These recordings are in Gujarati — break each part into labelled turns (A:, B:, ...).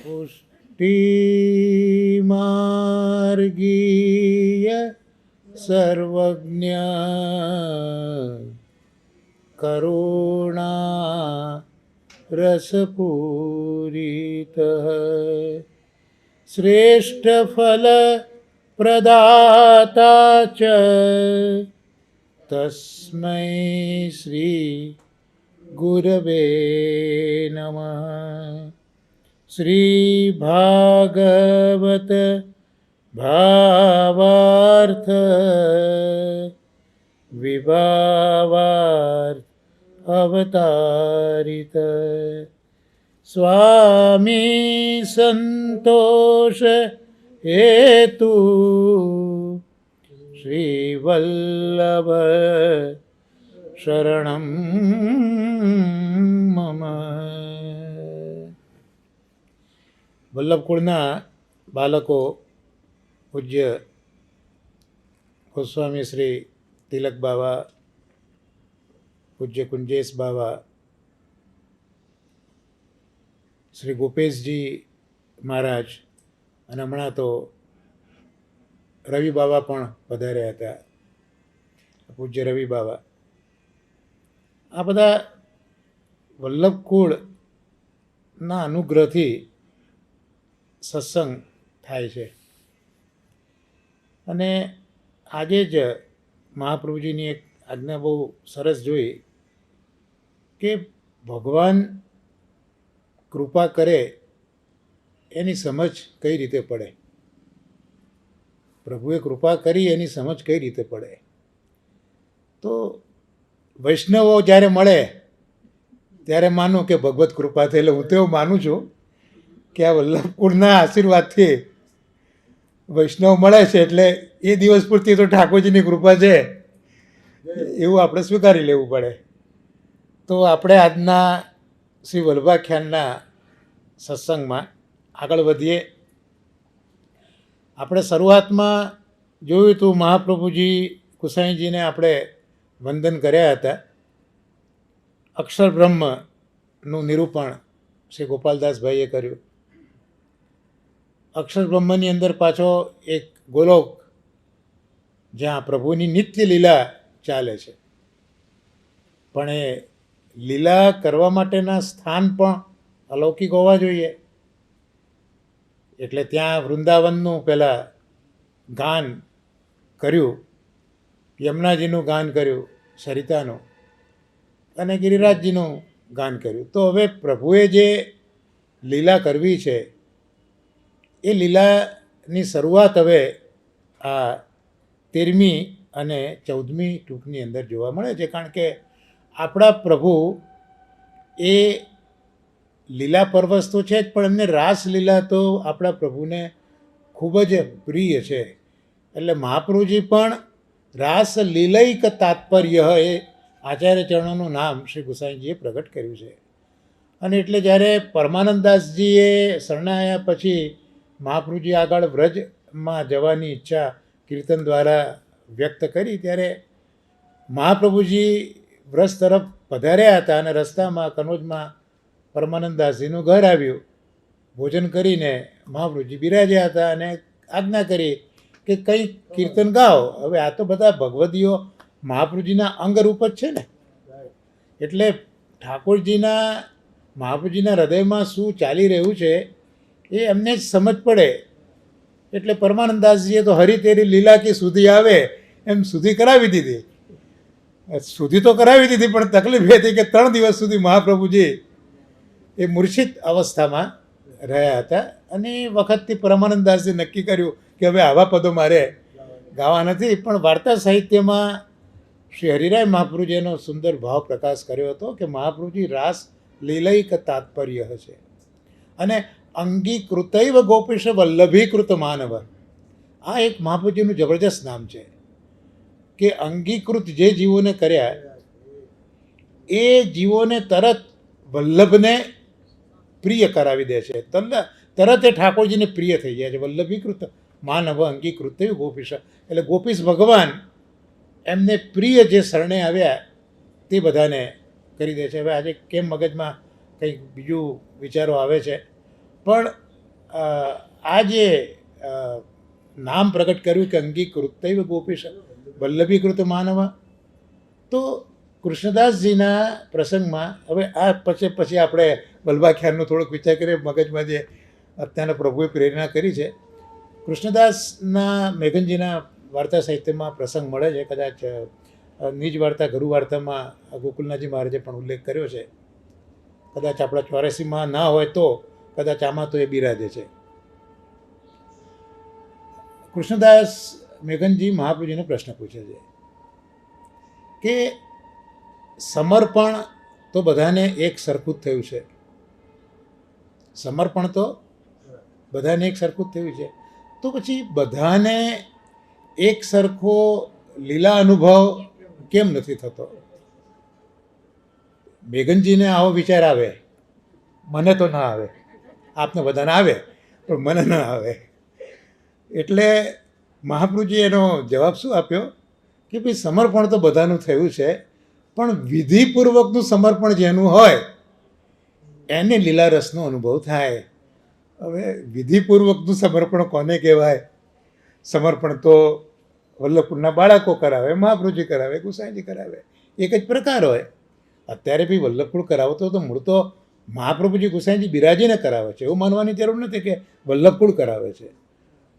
A: પુષ્ટિમાર્ગીય સર્વજ્ઞ કરુણા રસપૂરિત શ્રેષ્ઠ ફલ પ્રદાતા ચ તસ્મૈ શ્રી ગુરવે નમઃ. શ્રી ભાગવત ભાવાર્થ વિભાવાર્થ અવતારિત સ્વામી સંતોષ હેતુ શ્રી વલ્લભ શરણમ મમ. વલ્લભકુળના બાળકો પૂજ્ય ગોસ્વામી શ્રી તિલક બાવા, પૂજ્ય કુંજેશ બાવા, શ્રી ગોપેશજી મહારાજ અને હમણાં તો રવિ બાવા પણ પધાર્યા હતા, પૂજ્ય રવિ બાવા. આ બધા વલ્લભકુળના અનુગ્રહથી સત્સંગ થાય છે. અને આજે જ મહાપ્રભુજીની એક આજ્ઞા બહુ સરસ જોઈ કે ભગવાન કૃપા કરે એની સમજ કઈ રીતે પડે. પ્રભુએ કૃપા કરી એની સમજ કઈ રીતે પડે. તો વૈષ્ણવો જ્યારે મળે ત્યારે માનું કે ભગવત કૃપા થઈ. એટલે હું તો એવું માનું છું કે આ વલ્લભકુળના આશીર્વાદથી વૈષ્ણવ મળે છે એટલે એ દિવસ પૂરતી તો ઠાકોરજીની કૃપા છે એવું આપણે સ્વીકારી લેવું પડે. તો આપણે આજના શ્રી વલ્લભાખ્યાનના સત્સંગમાં આગળ વધીએ. આપણે શરૂઆતમાં જોયું હતું મહાપ્રભુજી ગુસાઈજીને આપણે વંદન કર્યા હતા. અક્ષર બ્રહ્મનું નિરૂપણ શ્રી ગોપાલદાસભાઈએ કર્યું. અક્ષર બ્રહ્મની અંદર પાછો એક ગોલોક જ્યાં પ્રભુની નિત્ય લીલા ચાલે છે, પણ એ લીલા કરવા માટેના સ્થાન પણ અલૌકિક હોવા જોઈએ. એટલે ત્યાં વૃંદાવનનું પહેલાં ગાન કર્યું, યમુનાજીનું ગાન કર્યું, સરિતાનું, અને ગિરિરાજજીનું ગાન કર્યું. તો હવે પ્રભુએ જે લીલા કરવી છે એ લીલાની શરૂઆત હવે આ 13મી અને 14મી ટૂંકની અંદર જોવા મળે છે. કારણ કે આપણા પ્રભુ એ લીલા પરવશ તો છે જ, પણ એમને રાસલીલા તો આપણા પ્રભુને ખૂબ જ પ્રિય છે. એટલે મહાપ્રભુજી પણ રાસલીલૈક તાત્પર્ય એ આચાર્ય ચરણોનું નામ શ્રી ગુસાઈજીએ પ્રગટ કર્યું છે. અને એટલે જ્યારે પરમાનંદદાસજીએ શરણાયા પછી મહાપ્રભુજી આગળ વ્રજમાં જવાની ઈચ્છા કીર્તન દ્વારા વ્યક્ત કરી, ત્યારે મહાપ્રભુજી વ્રજ તરફ પધાર્યા હતા અને રસ્તામાં કનોજમાં પરમાનંદદાસજીનું ઘર આવ્યું. ભોજન કરીને મહાપ્રભુજી બિરાજ્યા હતા અને આજ્ઞા કરી કે કંઈ કીર્તન ગાઓ. હવે આ તો બધા ભગવદીઓ મહાપ્રભુજીના અંગરૂપ જ છે ને, એટલે મહાપ્રભુજીના હૃદયમાં શું ચાલી રહ્યું છે એ એમને જ સમજ પડે. એટલે પરમાનંદદાસજીએ તો હરી તેરી લીલા કી સુધી આવે એમ સુધી કરાવી દીધી. સુધી તો કરાવી દીધી, પણ તકલીફ એ હતી કે 3 દિવસ સુધી મહાપ્રભુજી એ મૂર્છિત અવસ્થામાં રહ્યા હતા. અને એ વખતથી પરમાનંદદાસજી નક્કી કર્યું કે હવે આવા પદો મારે ગાવા નથી. પણ વાર્તા સાહિત્યમાં શ્રી હરિરાય મહાપ્રભુજી એનો સુંદર ભાવ પ્રકાશ કર્યો હતો કે મહાપ્રભુજી રાસ લીલૈક તાત્પર્ય છે. અને અંગીકૃતૈવ ગોપીશ વલ્લભીકૃત માનવ, આ એક મહાપ્રભુજીનું જબરજસ્ત નામ છે કે અંગીકૃત જે જીવોને કર્યા એ જીવોને તરત વલ્લભને પ્રિય કરાવી દે છે. તરત એ ઠાકોરજીને પ્રિય થઈ જાય છે. વલ્લભીકૃત માનવ અંગીકૃત ગોપીશ, એટલે ગોપીશ ભગવાન એમને પ્રિય જે શરણે આવ્યા તે બધાને કરી દે છે. હવે આજે કેમ મગજમાં કંઈક બીજું વિચારો આવે છે, પણ આ જે નામ પ્રગટ કર્યું કે અંગીકૃતૈવ ગોપીશ વલ્લભીકૃત માનવ, તો કૃષ્ણદાસજીના પ્રસંગમાં હવે આ પછી આપણે વલ્ભાખ્યાનનું થોડોક વિચાર કરીએ, મગજમાં જે અત્યારના પ્રભુએ પ્રેરણા કરી છે. કૃષ્ણદાસના મેઘનજીના વાર્તા સાહિત્યમાં પ્રસંગ મળે છે, કદાચ નિજ વાર્તા ગરુ વાર્તામાં ગોકુલનાથજી મહારાજે પણ ઉલ્લેખ કર્યો છે, કદાચ આપણા 84માં ના હોય તો કદાચ આમાં તો એ બિરાજે છે. કૃષ્ણદાસ મેઘનજી મહાપ્રભુજીને પ્રશ્ન પૂછે છે કે સમર્પણ તો બધાને એક સરખું જ થયું છે, સમર્પણ તો બધાને એક સરખું જ થયું છે, તો પછી બધાને એક સરખો લીલા અનુભવ કેમ નથી થતો? મેઘનજીને આવો વિચાર આવે, મને તો ના આવે, આપને બધાને આવે પણ મને ના આવે. એટલે મહાપ્રભુજી એનો જવાબ શું આપ્યો કે ભાઈ સમર્પણ તો બધાનું થયું છે, પણ વિધિપૂર્વકનું સમર્પણ જેનું હોય એને લીલા રસનો અનુભવ થાય. હવે વિધિપૂર્વકનું સમર્પણ કોને કહેવાય? સમર્પણ તો વલ્લભપુરના બાળકો કરાવે, મહાપ્રભુજી કરાવે, ગુસાઈજી કરાવે, એક જ પ્રકાર હોય. અત્યારે બી વલ્લભકુળ કરાવતો તો મૂળ તો મહાપ્રભુજી ગુસાઈજી બિરાજીને કરાવે છે, એવું માનવાની જરૂર નથી કે વલ્લભકુળ કરાવે છે.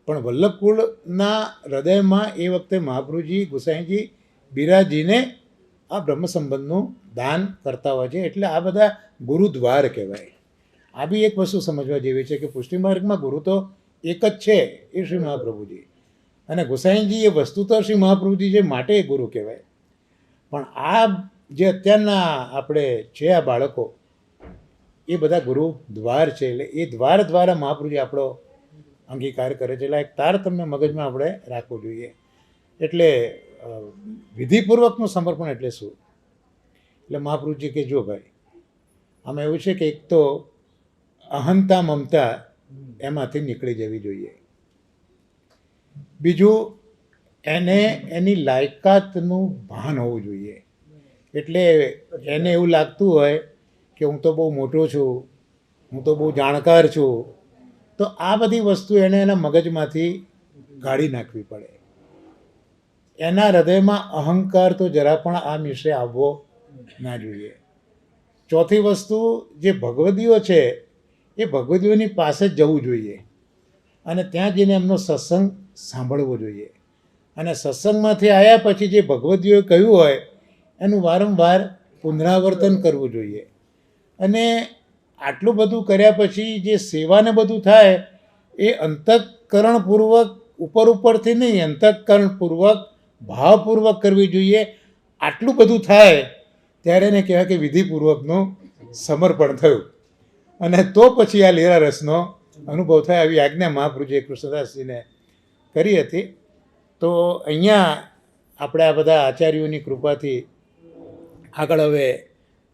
A: પણ વલ્લભકુળના હૃદયમાં એ વખતે મહાપ્રભુજી ગુસાઈજી બિરાજીને આ બ્રહ્મ સંબંધનું દાન કરતા હોય છે. એટલે આ બધા ગુરુદ્વાર કહેવાય. આ બી એક વસ્તુ સમજવા જેવી છે કે પુષ્ટિ માર્ગમાં ગુરુ તો એક જ છે, એ શ્રી મહાપ્રભુજી, અને ગુસાઈજી એ વસ્તુ તો શ્રી મહાપ્રભુજી જે માટે ગુરુ કહેવાય. પણ આ જે અત્યારના આપણે છે આ બાળકો, એ બધા ગુરુ દ્વાર છે. એટલે એ દ્વાર દ્વારા મહાપ્રભુજી આપણો અંગીકાર કરે છે. એટલે એક તાર તમને મગજમાં આપણે રાખવું જોઈએ. એટલે વિધિપૂર્વકનું સમર્પણ એટલે શું? એટલે મહાપ્રભુજી કે જો ભાઈ, આમાં એવું છે કે એક તો અહંતા મમતા એમાંથી નીકળી જવી જોઈએ. બીજું, એને એની લાયકાતનું ભાન હોવું જોઈએ. એટલે એને એવું લાગતું હોય કે હું તો બહુ મોટો છું, હું તો બહુ જાણકાર છું, તો આ બધી વસ્તુ એને એના મગજમાંથી કાઢી નાખવી પડે. એના હૃદયમાં અહંકાર તો જરા પણ આ મિશ્રે આવવો ના જોઈએ. ચોથી વસ્તુ, જે ભગવદીઓ છે એ ભગવદીઓની પાસે જ જવું જોઈએ અને ત્યાં જઈને એમનો સત્સંગ સાંભળવો જોઈએ. અને સત્સંગમાંથી આવ્યા પછી જે ભગવદીઓએ કહ્યું હોય એનું વારંવાર પુનરાવર્તન કરવું જોઈએ. અને આટલું બધું કર્યા પછી જે સેવાને બધું થાય એ અંતઃકરણપૂર્વક, ઉપરથી નહીં, અંતઃકરણપૂર્વક, ભાવપૂર્વક કરવી જોઈએ. આટલું બધું થાય ત્યારે એને કહેવાય કે વિધિપૂર્વકનું સમર્પણ થયું, અને તો પછી આ લીલા રસનો અનુભવ થાય. આવી આજ્ઞા મહાપ્રભુજીએ કૃષ્ણદાસજીને કરી હતી. તો અહીંયા આપણે આ બધા આચાર્યોની કૃપાથી આગળ હવે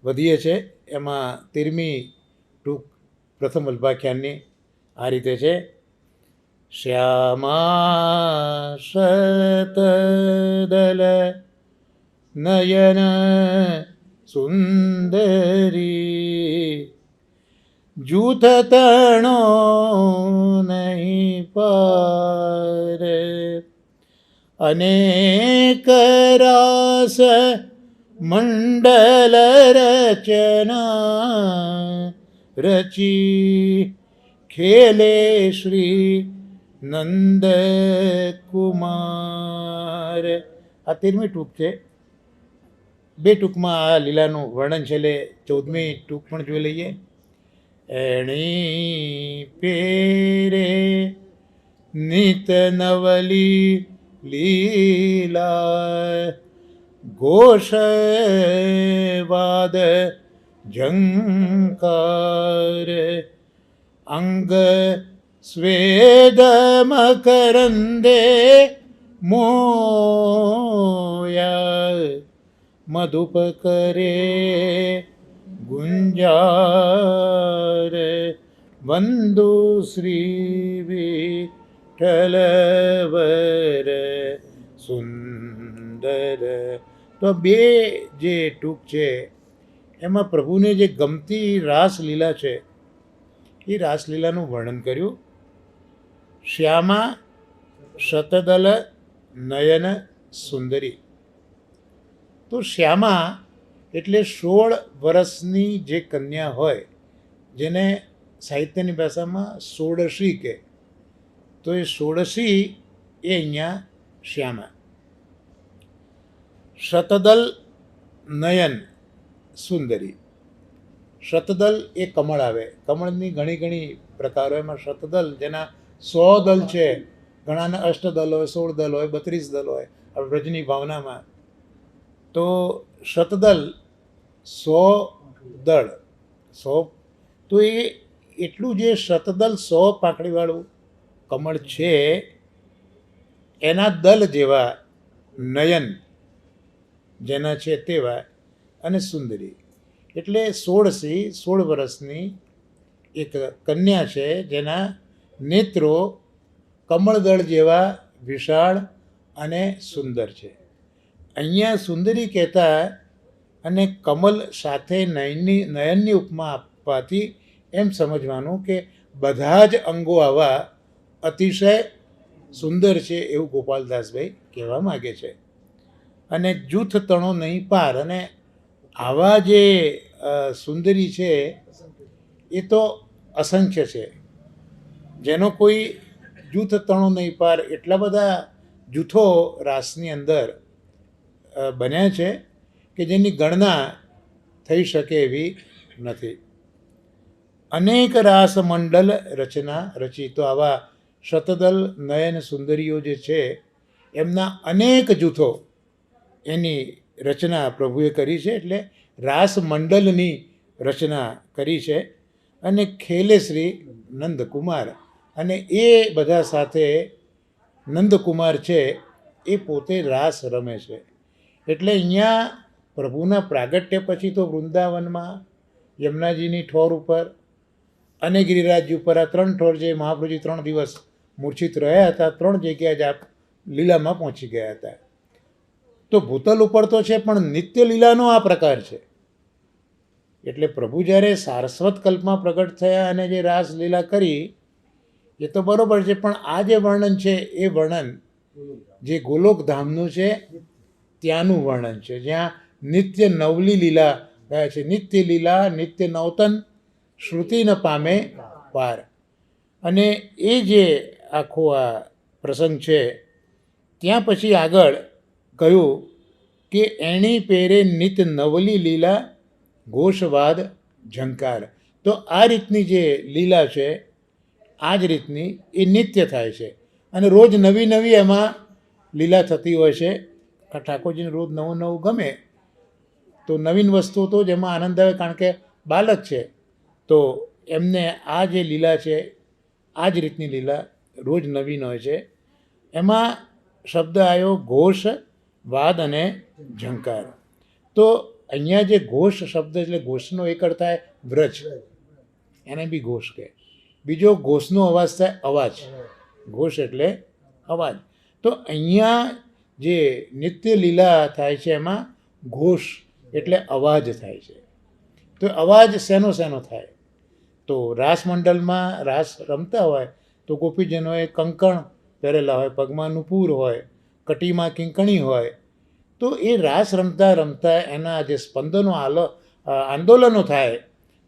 A: વધીએ છીએ. એમાં 13મી ટૂંક પ્રથમ વલ્ભાખ્યાનની આ રીતે છે: શ્યામા શતદલ નયન સુંદરી, જૂથ તણો નહીં પારે, અનેક રાસ મંડલ રચના, રચી ખેલે શ્રી નંદ કુમાર. આ 13મી ટૂંક છે. બે ટૂંકમાં આ લીલાનું વર્ણન છે. એટલે 14મી ટૂંક પણ જોઈ લઈએ. એણી પેરે નિત નવલી લીલા, ઘોષવાદ ઝંકાર, અંગ સ્વેદ મકરંદે મોયા, મધુપ કરે ગુંજાર, વંદુ શ્રી વિઠ્ઠલવર સુંદર. તો બે જે ટૂંક છે એમાં પ્રભુને જે ગમતી રાસલીલા છે એ રાસલીલાનું વર્ણન કર્યું. શ્યામા શતદલ નયન સુંદરી. તો શ્યામા એટલે 16 વર્ષની જે કન્યા હોય, જેને સાહિત્યની ભાષામાં ષોડશી કહે, તો એ ષોડશી એ અહીંયા શ્યામા. શતદલ નયન સુંદરી. શતદલ એ કમળ આવે. કમળની ઘણી ઘણી પ્રકારો, એમાં શતદલ જેના 100 દલ છે, ઘણાના અષ્ટદલ હોય, 16 દલ હોય, 32 દલ હોય, આ વ્રજની ભાવનામાં. તો શતદલ 100 દળ, 100. તો એ એટલું જે શતદલ 100 પાંખડીવાળું કમળ છે, એના દલ જેવા નયન જેના છે તેવા, અને સુંદરી એટલે 16 વર્ષની એક કન્યા છે, જેના નેત્રો કમળદળ જેવા વિશાળ અને સુંદર છે. અહીંયા સુંદરી કહેતા અને કમલ સાથે નયનની ઉપમા આપવાથી એમ સમજવાનું કે બધા જ અંગો આવા અતિશય સુંદર છે, એવું ગોપાલદાસભાઈ કહેવા માગે છે. અને જૂથ તણો નહીં પાર. અને આવા જે સુંદરી છે એ તો અસંખ્ય છે, જેનો કોઈ જૂથ તણો નહીં પાર. એટલા બધા જૂથો રાસની અંદર બન્યા છે કે જેની ગણના થઈ શકે એવી નથી. અનેક રાસ મંડલ રચના રચી. તો આવા શતદલ નયન સુંદરીઓ જે છે, એમના અનેક જૂથો એની રચના પ્રભુએ કરી છે. એટલે રાસ મંડલની રચના કરી છે. અને ખેલે શ્રી નંદકુમાર. અને એ બધા સાથે નંદકુમાર છે એ પોતે રાસ રમે છે. એટલે અહીંયા પ્રભુના પ્રાગટ્ય પછી તો વૃંદાવનમાં, યમુનાજીની ઠોર ઉપર અને ગિરિરાજજી ઉપર, આ 3 ઠોર જે મહાપ્રભુજી 3 દિવસ મૂર્છિત રહ્યા હતા, 3 જગ્યાએ જ આપ લીલામાં પહોંચી ગયા હતા. તો ભૂતલ ઉપર તો છે, પણ નિત્ય લીલાનો આ પ્રકાર છે. એટલે પ્રભુ જ્યારે સારસ્વત કલ્પમાં પ્રગટ થયા અને જે રાસ લીલા કરી એ તો બરોબર છે, પણ આ જે વર્ણન છે એ વર્ણન જે ગોલોકધામનું છે ત્યાંનું વર્ણન છે, જ્યાં નિત્ય નવલી લીલા ગયા છે. નિત્ય લીલા નિત્ય નવતન શ્રુતિ ન પામે પાર. અને એ જે આખો આ પ્રસંગ છે, ત્યાં પછી આગળ કહ્યું કે એણી પેરે નિત નવલી લીલા ઘોષવાદ ઝંકાર. તો આ રીતની જે લીલા છે, આ જ રીતની એ નિત્ય થાય છે. અને રોજ નવી નવી એમાં લીલા થતી હોય છે. ઠાકોરજીને રોજ નવું નવું ગમે, તો નવીન વસ્તુ તો જ એમાં આનંદ આવે, કારણ કે બાલક છે. તો એમને આ જે લીલા છે, આ જ રીતની લીલા રોજ નવીન હોય છે. એમાં શબ્દ આવ્યો ઘોષ, વાદ અને ઝંકાર. તો અહીંયા જે ઘોષ શબ્દ એટલે ઘોષનો એક અર્થ થાય વ્રજ, એને બી ઘોષ કહે. બીજો ઘોષનો અવાજ થાય અવાજ. ઘોષ એટલે અવાજ. તો અહીંયા જે નિત્ય લીલા થાય છે એમાં ઘોષ એટલે અવાજ થાય છે. તો અવાજ શેનો શેનો થાય? તો રાસ મંડળમાં રાસ રમતા હોય તો ગોપીજનોએ કંકણ પહેરેલા હોય, પગમાં નુપુર હોય, કટીમાં કિંકણી હોય. તો એ રાસ રમતા રમતા એના જે સ્પંદનો આંદોલનો થાય,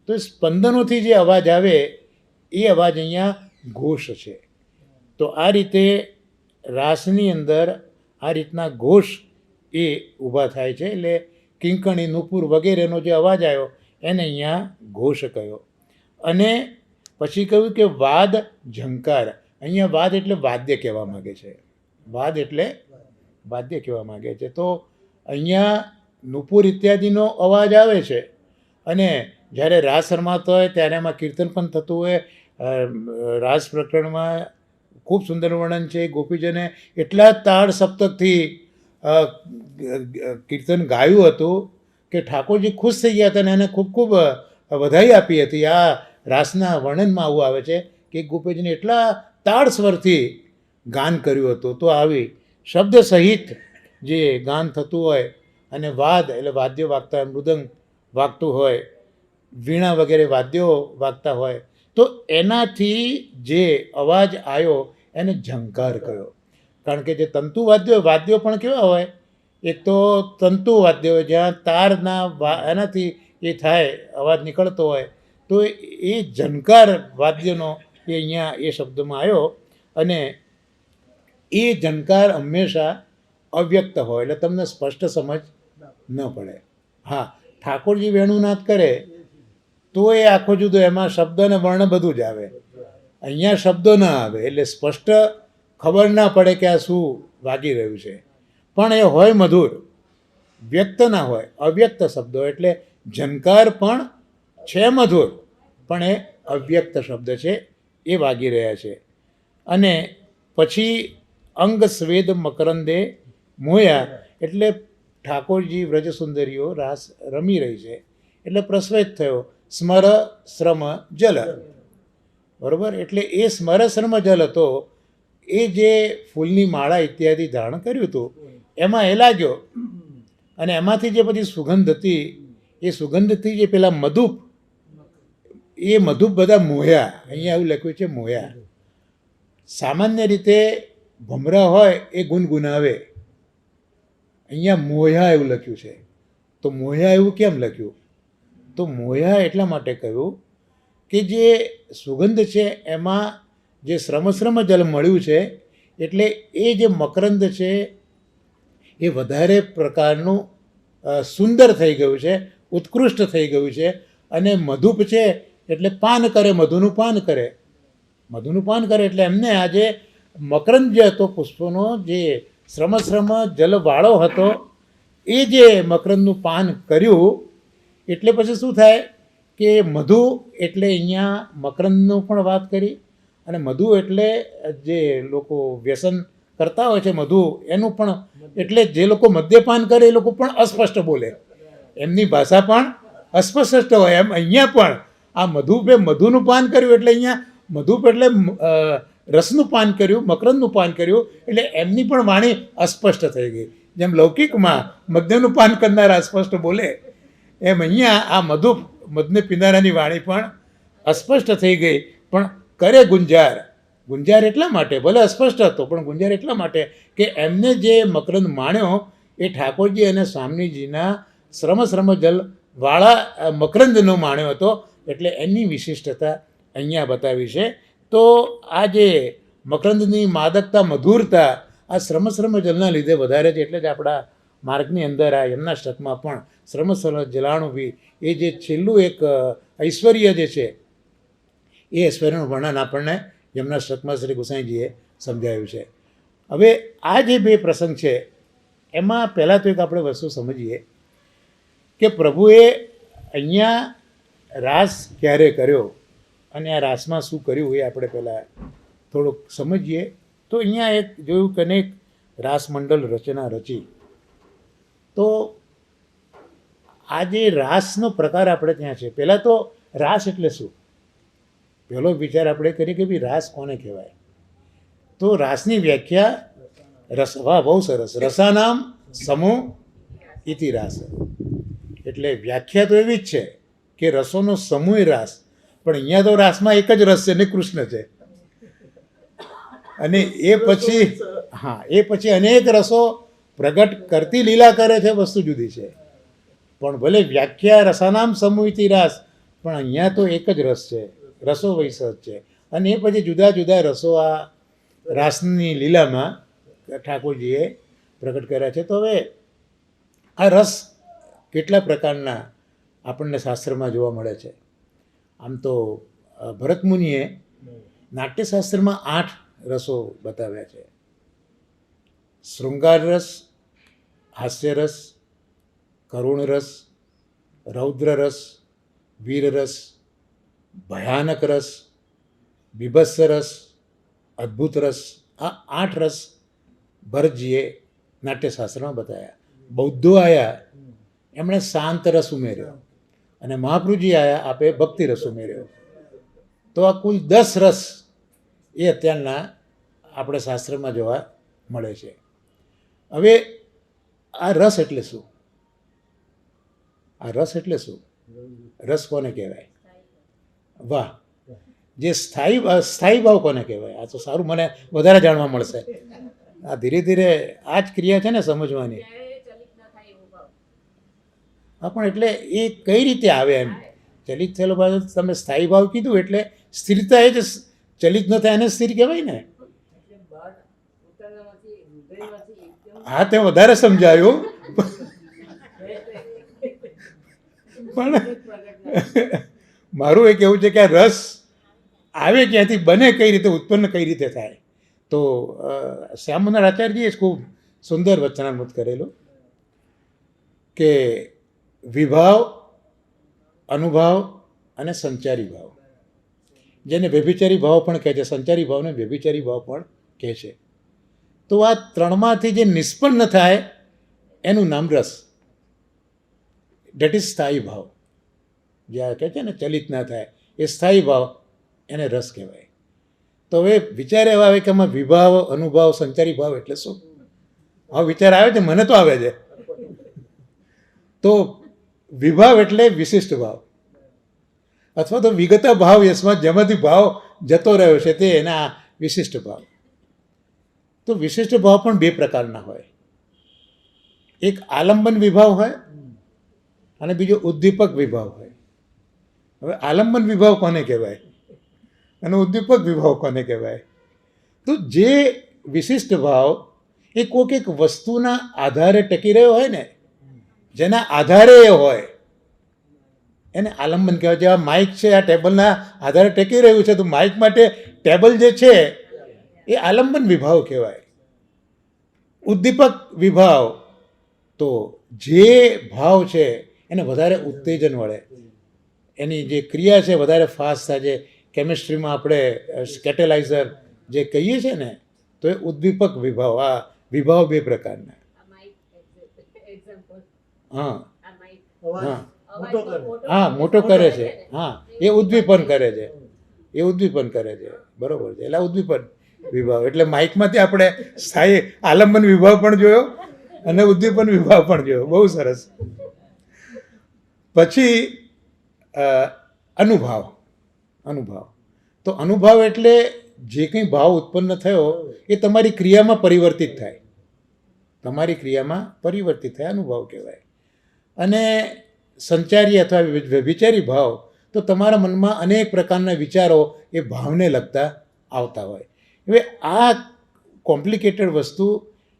A: તો એ સ્પંદનોથી જે અવાજ આવે એ અવાજ અહીંયા ઘોષ છે. તો આ રીતે રાસની અંદર આ રીતના ઘોષ એ ઊભા થાય છે. એટલે કિંકણી, નુપુર વગેરેનો જે અવાજ આવ્યો એને અહીંયા ઘોષ કહ્યો. અને પછી કહ્યું કે વાદ ઝંકાર. અહીંયા વાદ એટલે વાદ્ય કહેવા માગે છે. વાદ એટલે વાદ્ય કહેવા માગે છે. તો અહીંયા નુપુર ઇત્યાદિનો અવાજ આવે છે. અને જ્યારે રાસ રમાતો હોય ત્યારે એમાં કીર્તન પણ થતું હોય. રાસ પ્રકરણમાં ખૂબ સુંદર વર્ણન છે. ગોપીજને એટલા તાળ સપ્તકથી કીર્તન ગાયું હતું કે ઠાકોરજી ખુશ થઈ ગયા હતા અને એને ખૂબ ખૂબ વધાઈ આપી હતી. આ રાસના વર્ણનમાં આવું આવે છે કે ગોપીજીને એટલા તાળ સ્વરથી ગાન કર્યું હતું. તો આવી શબ્દ સહિત જે ગાન થતું હોય, અને વાદ એટલે વાદ્યો વાગતા હોય, મૃદંગ વાગતું હોય, વીણા વગેરે વાદ્યો વાગતા હોય, તો એનાથી જે અવાજ આવ્યો એને ઝંકાર કહ્યો. કારણ કે જે તંતુવાદ્યો વાદ્યો પણ કેવા હોય, એક તો તંતુવાદ્ય હોય જ્યાં તારના એનાથી એ થાય અવાજ નીકળતો હોય, તો એ ઝંકાર વાદ્યનો એ અહીંયા એ શબ્દમાં આવ્યો. અને એ ઝંકાર હંમેશા અવ્યક્ત હોય એટલે તમને સ્પષ્ટ સમજ ન પડે. હા, ઠાકોરજી વેણુનાદ કરે તો એ આખો જુદો, એમાં શબ્દ અને વર્ણ બધું જ આવે. અહીંયા શબ્દો ના આવે એટલે સ્પષ્ટ ખબર ના પડે કે આ શું વાગી રહ્યું છે. પણ એ હોય મધુર, વ્યક્ત ના હોય, અવ્યક્ત શબ્દો. એટલે ઝંકાર પણ છે મધુર, પણ એ અવ્યક્ત શબ્દ છે, એ વાગી રહ્યા છે. અને પછી અંગ સ્વેદ મકરંદે મોયા, એટલે ઠાકોરજી વ્રજસુંદરીઓ રાસ રમી રહી છે એટલે પ્રસ્વેત થયો. સ્મર શ્રમ જલ, બરાબર. એટલે એ સ્મર શ્રમ જલ હતો, એ જે ફૂલની માળા ઇત્યાદિ ધારણ કર્યું હતું એમાં એ લાગ્યો. અને એમાંથી જે બધી સુગંધ હતી, એ સુગંધથી જે પેલા મધુપ, એ મધુપ બધા મોહ્યા. અહીંયા એવું લખ્યું છે મોહ્યા. સામાન્ય રીતે ભમરા હોય એ ગુનગુનાવે, અહીંયા મોહ્યા એવું લખ્યું છે. તો મોહ્યા એવું કેમ લખ્યું? તો મોહ્યા એટલા માટે કહ્યું કે જે સુગંધ છે એમાં જે શ્રમ જલ મળ્યું છે, એટલે એ જે મકરંદ છે એ વધારે પ્રકારનું સુંદર થઈ ગયું છે, ઉત્કૃષ્ટ થઈ ગયું છે. અને મધુપ છે એટલે પાન કરે, મધુનું પાન કરે. મધુનું પાન કરે એટલે એમને આ જે મકરંદ જે હતો પુષ્પનો, જે શ્રમ જલવાળો હતો, એ જે મકરંદનું પાન કર્યું એટલે પછી શું થાય કે મધુ એટલે અહીંયા મકરંદનું પણ વાત કરી. અને મધુ એટલે જે લોકો વ્યસન કરતા હોય છે મધુ એનું પણ, એટલે જે લોકો મદ્યપાન કરે એ લોકો પણ અસ્પષ્ટ બોલે, એમની ભાષા પણ અસ્પષ્ટ હોય. એમ અહીંયા પણ આ મધુપે મધુનું પાન કર્યું એટલે અહીંયા મધુપ એટલે રસનું પાન કર્યું, મકરંદનું પાન કર્યું, એટલે એમની પણ વાણી અસ્પષ્ટ થઈ ગઈ. જેમ લૌકિકમાં મદ્યનું પાન કરનારા અસ્પષ્ટ બોલે, એમ અહીંયા આ મધુપ મધને પીનારાની વાણી પણ અસ્પષ્ટ થઈ ગઈ. પણ કરે ગુંજાર. ગુંજાર એટલા માટે, ભલે અસ્પષ્ટ હતો પણ ગુંજાર એટલા માટે કે એમને જે મકરંદ માણ્યો એ ઠાકોરજી અને સ્વામીજીના શ્રમ જલ વાળા મકરંદનો માણ્યો હતો. એટલે એની વિશિષ્ટતા અહીંયા બતાવી છે. તો આ જે મકરંદની માદકતા, મધુરતા આ શ્રમ જલના લીધે વધારે છે. એટલે જ આપણા માર્ગની અંદર આ યમનાષ્ટકમાં પણ શ્રમ જલાણું બી, એ જે છેલ્લું એક ઐશ્વર્ય જે છે એ ઐશ્વર્યનું વર્ણન આપણને યમનાષ્ટકમાં શ્રી ગુસાઈજીએ સમજાવ્યું છે. હવે આ જે બે પ્રસંગ છે એમાં પહેલાં તો એક આપણે વસ્તુ સમજીએ કે પ્રભુએ અહીંયા રાસ ક્યારે કર્યો અને આ રાસમાં શું કર્યું એ આપણે પહેલાં થોડુંક સમજીએ. તો અહીંયા એક જોયું કે અનેક રાસમંડળ રચના રચી. તો આ જે રાસનો પ્રકાર આપણે ત્યાં છે, પહેલાં તો રાસ એટલે શું, પહેલો વિચાર આપણે કરીએ કે ભાઈ રાસ કોને કહેવાય. તો રાસની વ્યાખ્યા રસ, વાહ બહુ સરસ, રસાનામ સમૂહ ઇતિ રાસ. એટલે વ્યાખ્યા તો એવી જ છે કે રસોનો સમૂહ રાસ. પણ અહીંયા તો રાસમાં એક જ રસ છે ને કૃષ્ણ છે. અને એ પછી, હા, એ પછી અનેક રસો પ્રગટ કરતી લીલા કરે છે, વસ્તુ જુદી છે. પણ ભલે વ્યાખ્યા રસાનામ સમૂહ ઇતિ રાસ, પણ અહીંયા તો એક જ રસ છે, રસો વૈસજ છે. અને એ પછી જુદા જુદા રસો આ રાસની લીલામાં ઠાકોરજીએ પ્રગટ કર્યા છે. તો હવે આ રસ કેટલા પ્રકારના આપણને શાસ્ત્રમાં જોવા મળે છે. આમ તો ભરતમુનિએ નાટ્યશાસ્ત્રમાં 8 રસો બતાવ્યા છે. શૃંગાર રસ, હાસ્ય રસ, કરુણ રસ, રૌદ્ર રસ, વીર રસ, ભયાનક રસ, બીભત્સ રસ, અદ્ભુત રસ. આ 8 રસ ભરતજીએ નાટ્યશાસ્ત્રમાં બતાવ્યા. બૌદ્ધો આવ્યા, એમણે શાંત રસ ઉમેર્યો. અને મહાપ્રભુજી આવ્યા, આપે ભક્તિ રસ ઉમેર્યો. તો આ કુલ 10 રસ એ અત્યારના આપણે શાસ્ત્રમાં જોવા મળે છે. હવે આ રસ એટલે શું? આ રસ એટલે શું? રસ કોને કહેવાય? વાહ, જે સ્થાયી ભાવ કોને કહેવાય? આ તો સારું, મને વધારે જાણવા મળશે. આ ધીરે ધીરે આ જ ક્રિયા છે ને સમજવાની. હા, પણ એટલે એ કઈ રીતે આવે એમ? ચલિત થયેલો ભાવ, તમે સ્થાયી ભાવ કીધું એટલે સ્થિરતા એ જ ચલિત ન થાય એને સ્થિર કહેવાય ને. હા, તે વધારે સમજાયું. પણ મારું એ કહેવું છે કે આ રસ આવે ક્યાંથી, બને કઈ રીતે, ઉત્પન્ન કઈ રીતે થાય. તો શ્યામમુંદર આચાર્યજીએ ખૂબ સુંદર વચનામૃત કરેલું કે વિભાવ, અનુભાવ અને સંચારી ભાવ, જેને વ્યભિચારી ભાવ પણ કહે છે, સંચારી ભાવને વ્યભિચારી ભાવ પણ કહે છે. તો આ ત્રણમાંથી જે નિષ્પન્ન થાય એનું નામ રસ. ડેટ ઇઝ સ્થાયી ભાવ. જે આ કહે છે ને ચલિત ના થાય એ સ્થાયી ભાવ, એને રસ કહેવાય. તો હવે વિચાર એવા આવે કે આમાં વિભાવ, અનુભાવ, સંચારી ભાવ એટલે શું? હવે વિચાર આવે છે, મને તો આવે છે. તો વિભાવ એટલે વિશિષ્ટ ભાવ, અથવા તો વિગત ભાવ યશમાં, જેમાંથી ભાવ જતો રહ્યો છે તે એના વિશિષ્ટ ભાવ. તો વિશિષ્ટ ભાવ પણ બે પ્રકારના હોય. એક આલંબન વિભાવ હોય અને બીજો ઉદ્દીપક વિભાવ હોય. હવે આલંબન વિભાવ કોને કહેવાય અને ઉદ્દીપક વિભાવ કોને કહેવાય? તો જે વિશિષ્ટ ભાવ એ કોઈક એક વસ્તુના આધારે ટકી રહ્યો હોય ને, જેના આધારે એ હોય, એને આલંબન કહેવાય. જેવા માઇક છે, આ ટેબલના આધારે ટકી રહ્યું છે, તો માઇક માટે ટેબલ જે છે એ આલંબન વિભાવ કહેવાય. ઉદ્દીપક વિભાવ તો જે ભાવ છે એને વધારે ઉત્તેજન મળે, એની જે ક્રિયા છે વધારે ફાસ્ટ થાય છે. કેમિસ્ટ્રીમાં આપણે સ્કેટેલાઇઝર જે કહીએ છીએ ને, તો એ ઉદ્દીપક વિભાવ. આ વિભાવ બે પ્રકારના. હા હા હા, મોટો કરે છે. હા, એ ઉદ્દીપન કરે છે, એ ઉદ્દીપન કરે છે. બરોબર છે. એટલે ઉદ્દીપન વિભાવ એટલે માઇકમાંથી આપણે સ્થાયી આલંબન વિભાવ પણ જોયો અને ઉદ્દીપન વિભાવ પણ જોયો. બહુ સરસ. પછી અનુભાવ. અનુભાવ તો અનુભાવ એટલે જે કંઈ ભાવ ઉત્પન્ન થયો એ તમારી ક્રિયામાં પરિવર્તિત થાય, તમારી ક્રિયામાં પરિવર્તિત થાય, અનુભાવ કહેવાય. અને સંચારી અથવા વ્યભિચારી ભાવ તો તમારા મનમાં અનેક પ્રકારના વિચારો એ ભાવને લગતા આવતા હોય. હવે આ કોમ્પ્લિકેટેડ વસ્તુ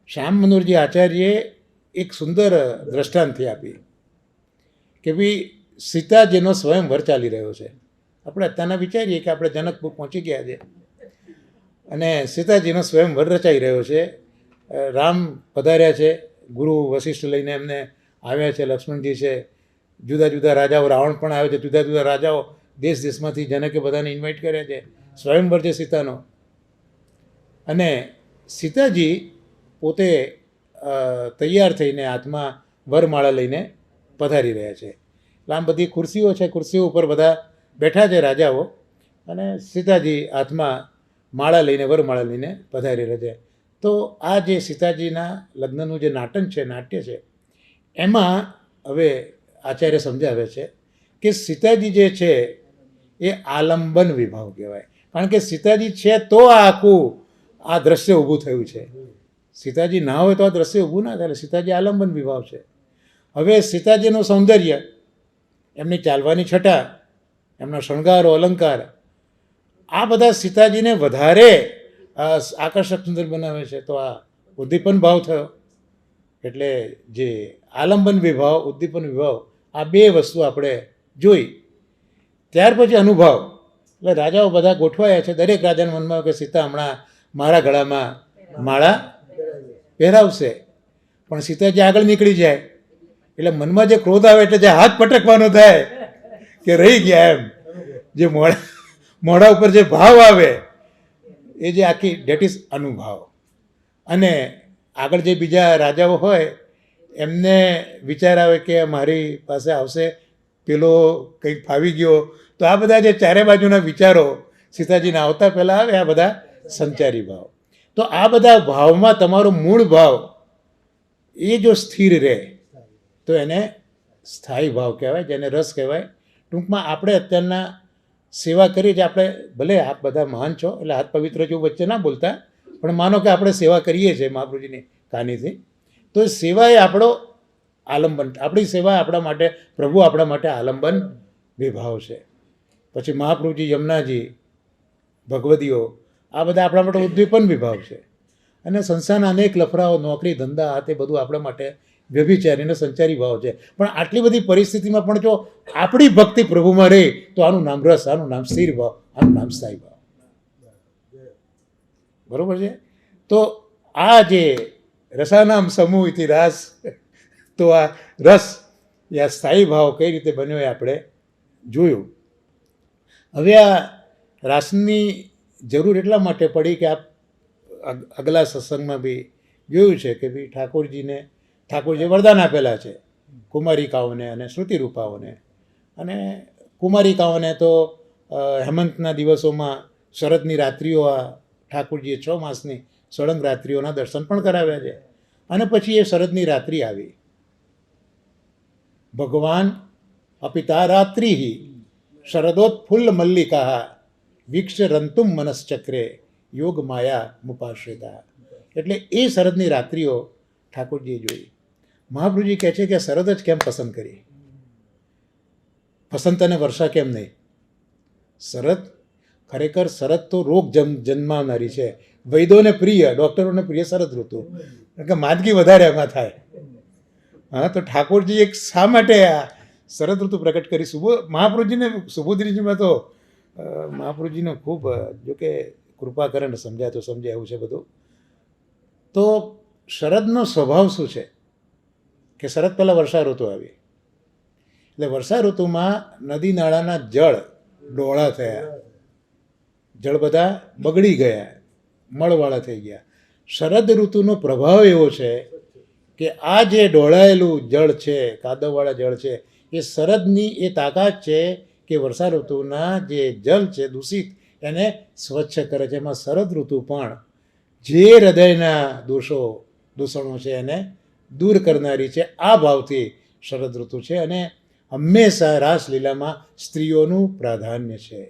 A: શ્યામમંદરજી આચાર્યએ એક સુંદર દ્રષ્ટાંતથી આપી કે ભાઈ સીતાજીનો સ્વયંવર ચાલી રહ્યો છે. આપણે અત્યારના વિચારીએ કે આપણે જનકપુર પહોંચી ગયા છે અને સીતાજીનો સ્વયંવર રચાઈ રહ્યો છે. રામ પધાર્યા છે, ગુરુ વશિષ્ઠ લઈને એમને આવ્યા છે, લક્ષ્મણજી છે, જુદા જુદા રાજાઓ, રાવણ પણ આવ્યો છે, જુદા જુદા રાજાઓ દેશ દેશમાંથી જનકે બધાને ઇન્વાઇટ કર્યા છે. સ્વયંવર છે સીતાનો. અને સીતાજી પોતે તૈયાર થઈને હાથમાં વરમાળા લઈને પધારી રહ્યા છે. આમ બધી ખુરશીઓ છે, ખુરશીઓ ઉપર બધા બેઠા છે રાજાઓ, અને સીતાજી હાથમાં માળા લઈને, વરમાળા લઈને પધારી રહ્યા છે. તો આ જે સીતાજીના લગ્નનું જે નાટ્ય છે એમાં હવે આચાર્ય સમજાવે છે કે સીતાજી જે છે એ આલંબન વિભાવ કહેવાય. કારણ કે સીતાજી છે તો આ આખું આ દ્રશ્ય ઊભું થયું છે. સીતાજી ના હોય તો આ દ્રશ્ય ઊભું ના થાય. સીતાજી આલંબન વિભાવ છે. હવે સીતાજીનું સૌંદર્ય, એમની ચાલવાની છટા, એમનો શણગારો, અલંકાર, આ બધા સીતાજીને વધારે આકર્ષક સુંદર બનાવે છે. તો આ ઉદ્દીપન ભાવ થયો. એટલે જે આલંબન વિભાવ, ઉદ્દીપન વિભાવ, આ બે વસ્તુ આપણે જોઈ. ત્યાર પછી અનુભાવ. એટલે રાજાઓ બધા ગોઠવાયા છે. દરેક રાજાના મનમાં કે સીતા હમણાં મારા ગળામાં માળા પહેરાવશે. પણ સીતાજી આગળ નીકળી જાય એટલે મનમાં જે ક્રોધ આવે એટલે જે હાથ પટકવાનો થાય કે રહી ગયા એમ, જે મોઢા ઉપર જે ભાવ આવે એ જે આખી ડેટ ઇઝ અનુભાવ. અને આગળ જે બીજા રાજાઓ હોય એમને વિચાર આવે કે મારી પાસે આવશે પેલો કંઈક ફાવી ગયો. તો આ બધા જે ચારે બાજુના વિચારો સીતાજીને આવતા પહેલાં આવે, આ બધા સંચારી ભાવ. તો આ બધા ભાવમાં તમારો મૂળ ભાવ એ જો સ્થિર રહે તો એને સ્થાયી ભાવ કહેવાય, જેને રસ કહેવાય. ટૂંકમાં આપણે અત્યારના સેવા કરી જે આપણે ભલે આપ બધા મહાન છો એટલે હાથ પવિત્ર જેવું વચ્ચે ના બોલતા, પણ માનો કે આપણે સેવા કરીએ છીએ મહાપ્રભુજીની કહાનીથી, તો એ સેવા એ આપણો આલંબન, આપણી સેવા આપણા માટે, પ્રભુ આપણા માટે આલંબન વિભાવ છે. પછી મહાપ્રભુજી, યમુનાજી, ભગવદીઓ, આ બધા આપણા માટે ઉદ્દીપન વિભાવ છે. અને સંસારના અનેક લફરાઓ, નોકરી, ધંધા, આ તે બધું આપણા માટે વ્યભિચારી અને સંચારી ભાવ છે. પણ આટલી બધી પરિસ્થિતિમાં પણ જો આપણી ભક્તિ પ્રભુમાં રહે તો આનું નામ રસ, આનું નામ સ્થિર ભાવ, આનું નામ સ્થાયી ભાવ. બરોબર છે. તો આ જે રસાનામ સમૂહ ઇતિહાસ, તો આ રસ એ આ સ્થાયી ભાવ કઈ રીતે બન્યો એ આપણે જોયું. હવે આ રાસની જરૂર એટલા માટે પડી કે આ અગલા સત્સંગમાં બી જોયું છે કે ભાઈ ઠાકોરજી વરદાન આપેલા છે કુમારિકાઓને અને શ્રુતિરૂપાઓને. અને કુમારિકાઓને તો હેમંતના દિવસોમાં શરદની રાત્રિઓ આ ઠાકોરજીએ 6 માસની સળંગ રાત્રિઓના દર્શન પણ કરાવ્યા છે. અને પછી એ શરદની રાત્રિ આવી. ભગવાન અપિતા રાત્રિ શરદોત્ફુલ્લ મલ્લિકા વીક્ષ રંતુમ મનશ્ચક્રે યોગ માયા મુપાશ્રિતા. એટલે એ શરદની રાત્રિઓ ઠાકોરજીએ જોઈ. મહાપ્રભુજી કહે છે કે શરદ જ કેમ પસંદ કરી, વસંત અને વર્ષા કેમ નહીં? શરદ ખરેખર, શરદ તો રોગ જન્માવનારી છે. વૈદોને પ્રિય, ડૉક્ટરોને પ્રિય શરદ ઋતુ, કારણ કે માંદગી વધારે એમાં થાય. હા, તો ઠાકોરજી એક શા માટે આ શરદ ઋતુ પ્રગટ કરી? મહાપ્રભુજીને સુબોધરીજીમાં તો મહાપ્રભુજીને ખૂબ જોકે કૃપા કરે ને સમજાય તો સમજાય એવું છે બધું. તો શરદનો સ્વભાવ શું છે કે શરદ પહેલાં વર્ષા ઋતુ આવી, એટલે વર્ષા ઋતુમાં નદી નાળાના જળ ડોળા થયા, જળ બધા બગડી ગયા, મળવાળા થઈ ગયા. શરદ ઋતુનો પ્રભાવ એવો છે કે આ જે ડોળાયેલું જળ છે, કાદવવાળા જળ છે, એ શરદની એ તાકાત છે કે વર્ષા ઋતુના જે જળ છે દૂષિત એને સ્વચ્છ કરે છે. એમાં શરદ ઋતુ પણ જે હૃદયના દૂષણો છે એને દૂર કરનારી છે. આ ભાવથી શરદ ઋતુ છે. અને હંમેશા રાસલીલામાં સ્ત્રીઓનું પ્રાધાન્ય છે,